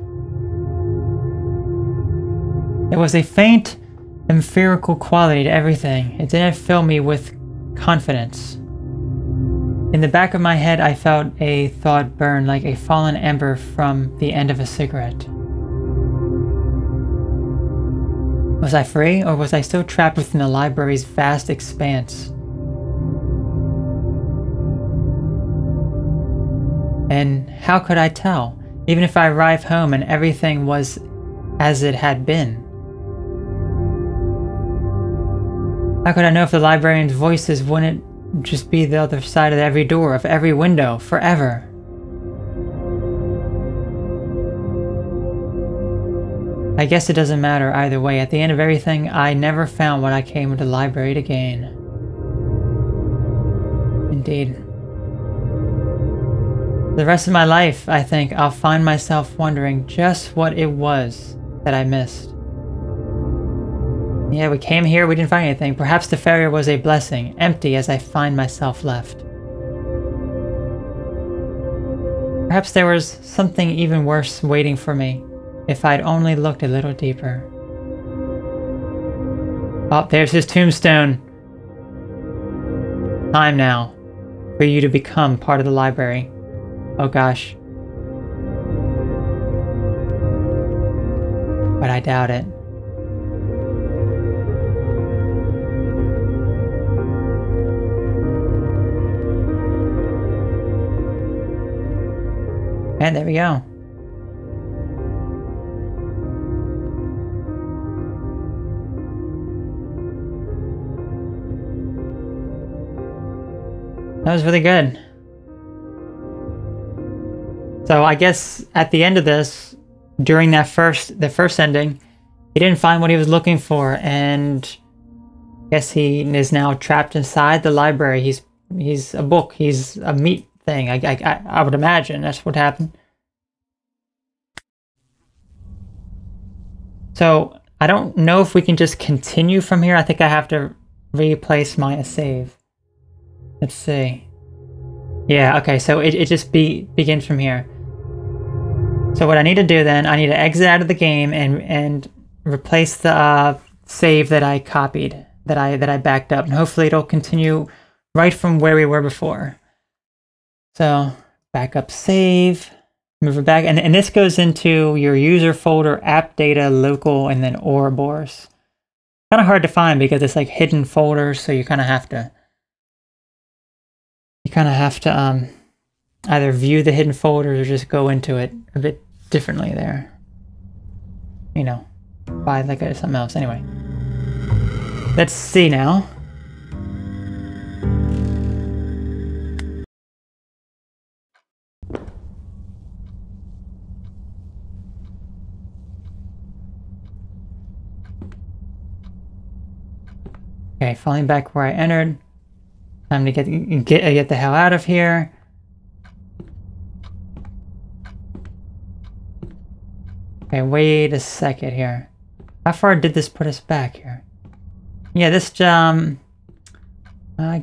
There was a faint, empirical quality to everything. It didn't fill me with confidence. In the back of my head, I felt a thought burn like a fallen ember from the end of a cigarette. Was I free, or was I still trapped within the library's vast expanse? And how could I tell, even if I arrived home and everything was as it had been? How could I know if the librarian's voices wouldn't just be the other side of every door, of every window, forever? I guess it doesn't matter either way. At the end of everything, I never found what I came to the library to gain. Indeed. For the rest of my life, I think I'll find myself wondering just what it was that I missed. Yeah, we came here, we didn't find anything. Perhaps the failure was a blessing, empty as I find myself left. Perhaps there was something even worse waiting for me, if I'd only looked a little deeper. Oh, there's his tombstone. Time now for you to become part of the library. Oh gosh. But I doubt it. And there we go. That was really good. So I guess at the end of this, during the first ending, he didn't find what he was looking for, and I guess he is now trapped inside the library. He's a book. He's a meat thing. I would imagine that's what happened. So I don't know if we can just continue from here. I think I have to replace my save. Let's see. Yeah, okay, so it just begins from here. So what I need to do then, I need to exit out of the game and replace the save that I copied, that I backed up, and hopefully it'll continue right from where we were before. So backup save, move it back, and this goes into your user folder, app data, local, and then Ouroboros. Kind of hard to find because it's like hidden folders, so you kind of have to either view the hidden folders or just go into it a bit differently there. You know, by like something else. Anyway, let's see now. Okay, falling back where I entered. Time to get the hell out of here. Okay, wait a second here. How far did this put us back here? Yeah, this I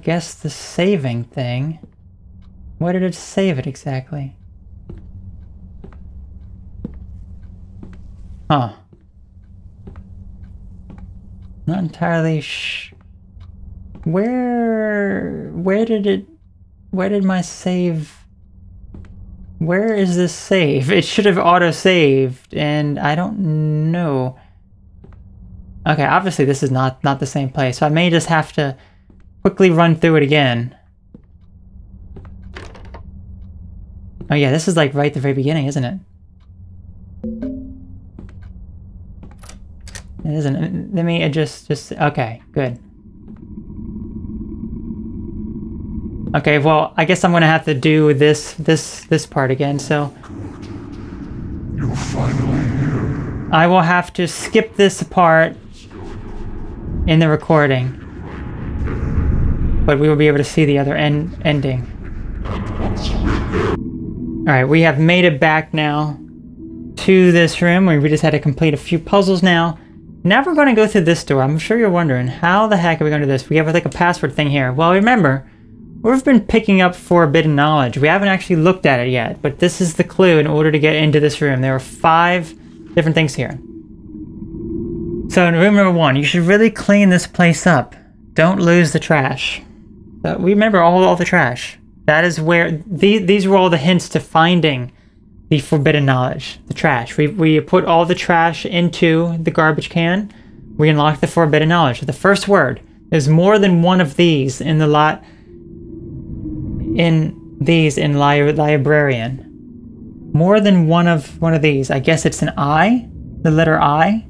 guess the saving thing. Where did it save it exactly? Huh. Not entirely where did my save... Where is this save? It should have auto-saved, and I don't know. Okay, obviously this is not the same place, so I may just have to quickly run through it again. Oh yeah, this is like right at the very beginning, isn't it? It isn't. Let me just okay, good. Okay, well, I guess I'm gonna have to do this part again, so... You're finally here. I will have to skip this part in the recording. But we will be able to see the other ending. Alright, we have made it back now to this room where we just had to complete a few puzzles now. Now we're going to go through this door. I'm sure you're wondering, how the heck are we going to do this? We have like a password thing here. Well, remember, we've been picking up forbidden knowledge. We haven't actually looked at it yet, but this is the clue in order to get into this room. There are 5 different things here. So in room number 1, you should really clean this place up. Don't lose the trash. So we remember all the trash. That is where... These were all the hints to finding the forbidden knowledge. The trash. We put all the trash into the garbage can. We unlock the forbidden knowledge. So the first word. There's more than one of these in the lot... In Librarian. More than one of these. I guess it's an I? The letter I?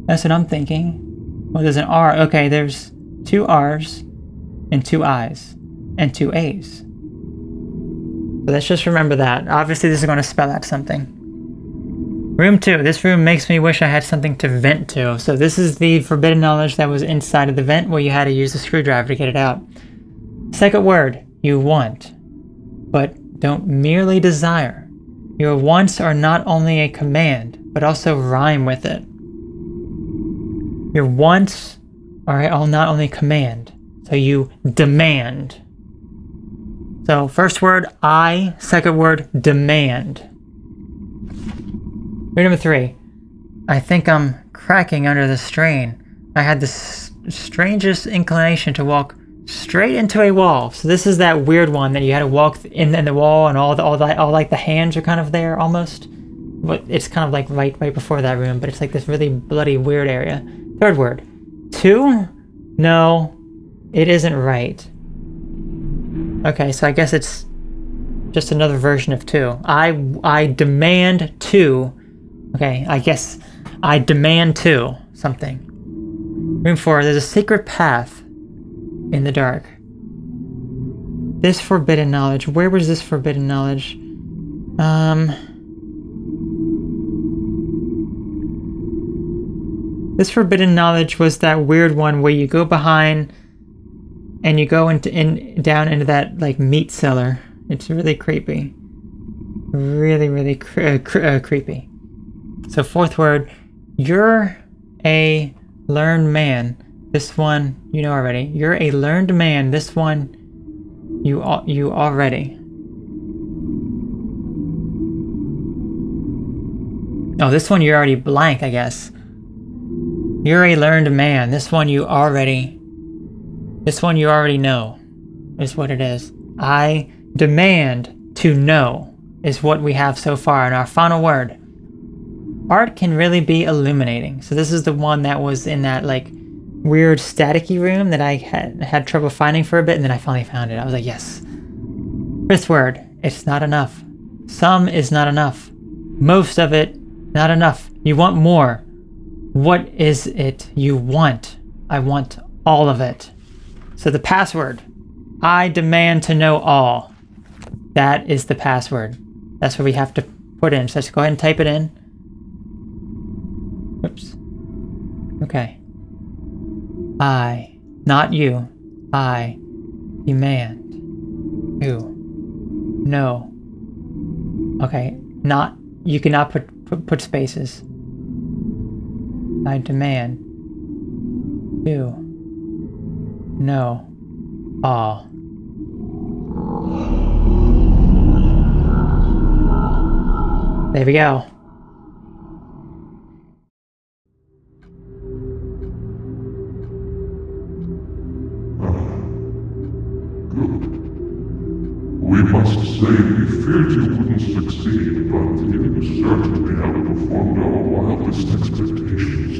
That's what I'm thinking. Well, there's an R. Okay, there's 2 R's and 2 I's and 2 A's. So let's just remember that. Obviously, this is going to spell out something. Room 2. This room makes me wish I had something to vent to. So this is the forbidden knowledge that was inside of the vent where you had to use the screwdriver to get it out. Second word. You want. But don't merely desire. Your wants are not only a command, but also rhyme with it. Your wants are not only command, so you demand. So first word, I. Second word, demand. Word number 3. I think I'm cracking under the strain. I had the strangest inclination to walk straight into a wall. So this is that weird one that you had to walk in the wall, and all like the hands are kind of there almost. But it's kind of like right before that room, but it's like this really bloody weird area. Third word. 2? No, it isn't right. Okay, so I guess it's just another version of 2. I demand 2. Okay, I guess I demand 2 something. Room 4. There's a secret path in the dark. This forbidden knowledge. Where was this forbidden knowledge? This forbidden knowledge was that weird one where you go behind and you go down into that like meat cellar. It's really creepy. Really creepy. So fourth word, you're a learned man. This one you know already. You're a learned man. This one you already. Oh, this one you're already blank, I guess. You're a learned man. This one you already know is what it is. I demand to know is what we have so far. And our final word. Art can really be illuminating. So this is the one that was in that like weird staticky room that I had trouble finding for a bit, and then I finally found it. I was like, yes. Fifth word. It's not enough. Some is not enough. Most of it, not enough. You want more. What is it you want? I want all of it. So the password. I demand to know all. That is the password. That's what we have to put in. So let's go ahead and type it in. Oops. Okay. I, not you. I demand to know. Okay. Not. You cannot put spaces. I demand to know all. There we go. We must say we feared you wouldn't succeed, but you certainly have performed our wildest expectations.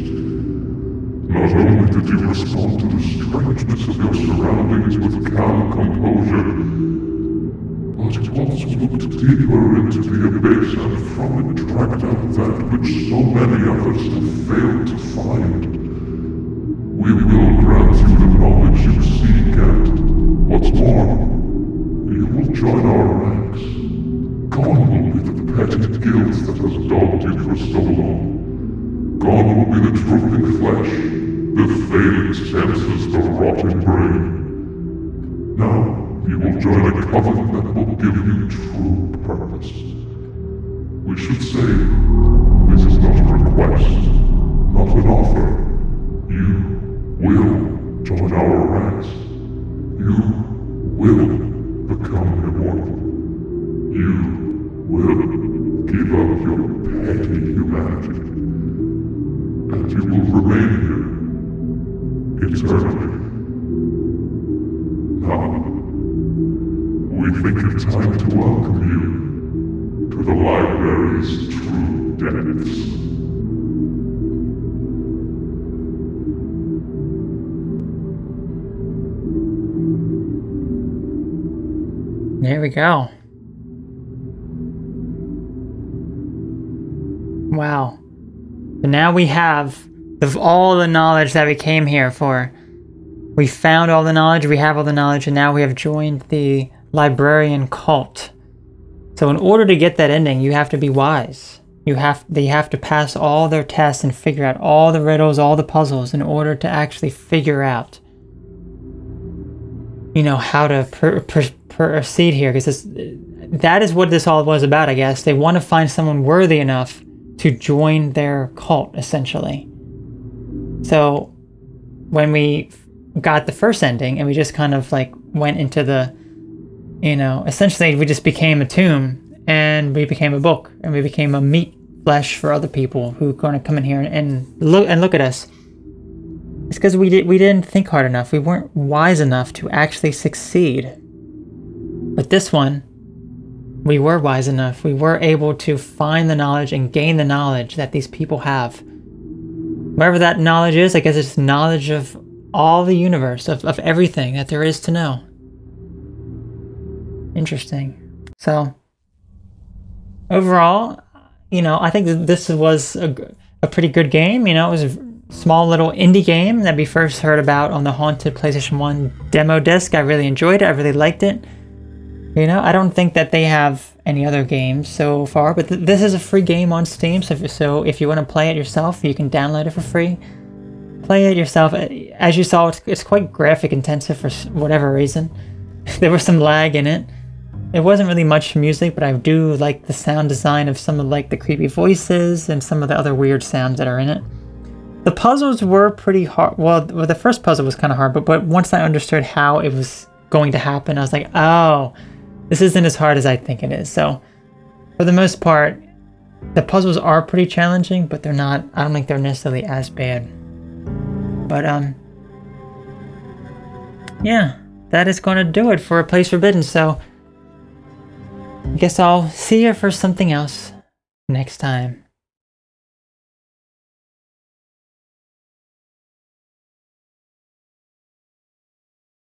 Not only did you respond to the strangeness of your surroundings with calm composure, but you also looked deeper into the abyss and from it dragged out that which so many others have failed to find. We will grant you the knowledge you seek, and what's more, you will join our ranks. Gone will be the petty guilt that has dogged you for so long. Gone will be the drooping flesh, the failing senses, the rotting brain. Now, you will join a coven that will give you true purpose. We should say, this is not a request, not an offer. You will join our ranks. You will become immortal. You will give up your petty humanity. And you will remain here, eternally. Now, we think it's time to welcome you to the library's true depths. There we go. Wow. So now we have all the knowledge that we came here for. We found all the knowledge, we have all the knowledge, and now we have joined the Librarian cult. So in order to get that ending, you have to be wise. They have to pass all their tests and figure out all the riddles, all the puzzles in order to actually figure out, you know, how to proceed here, because that is what this all was about, I guess. They want to find someone worthy enough to join their cult, essentially. So when we got the first ending and we just kind of like went into the, you know, essentially we just became a tomb and we became a book and we became a meat flesh for other people who are going to come in here and look at us. It's because we didn't think hard enough. We weren't wise enough to actually succeed. But this one, we were wise enough. We were able to find the knowledge and gain the knowledge that these people have. Whatever that knowledge is, I guess it's knowledge of all the universe, of everything that there is to know. Interesting. So, overall, you know, I think that this was a pretty good game. You know, it was a small little indie game that we first heard about on the Haunted PlayStation 1 demo disc. I really enjoyed it. I really liked it. You know, I don't think that they have any other games so far, but this is a free game on Steam, so if you want to play it yourself, you can download it for free. Play it yourself. As you saw, it's quite graphic intensive for whatever reason. There was some lag in it. It wasn't really much music, but I do like the sound design of some of like the creepy voices and some of the other weird sounds that are in it. The puzzles were pretty hard. Well, the first puzzle was kind of hard, but once I understood how it was going to happen, I was like, oh, this isn't as hard as I think it is. So, for the most part, the puzzles are pretty challenging, but they're not, I don't think they're necessarily as bad. But, yeah, that is going to do it for A Place Forbidden, so I guess I'll see you for something else next time.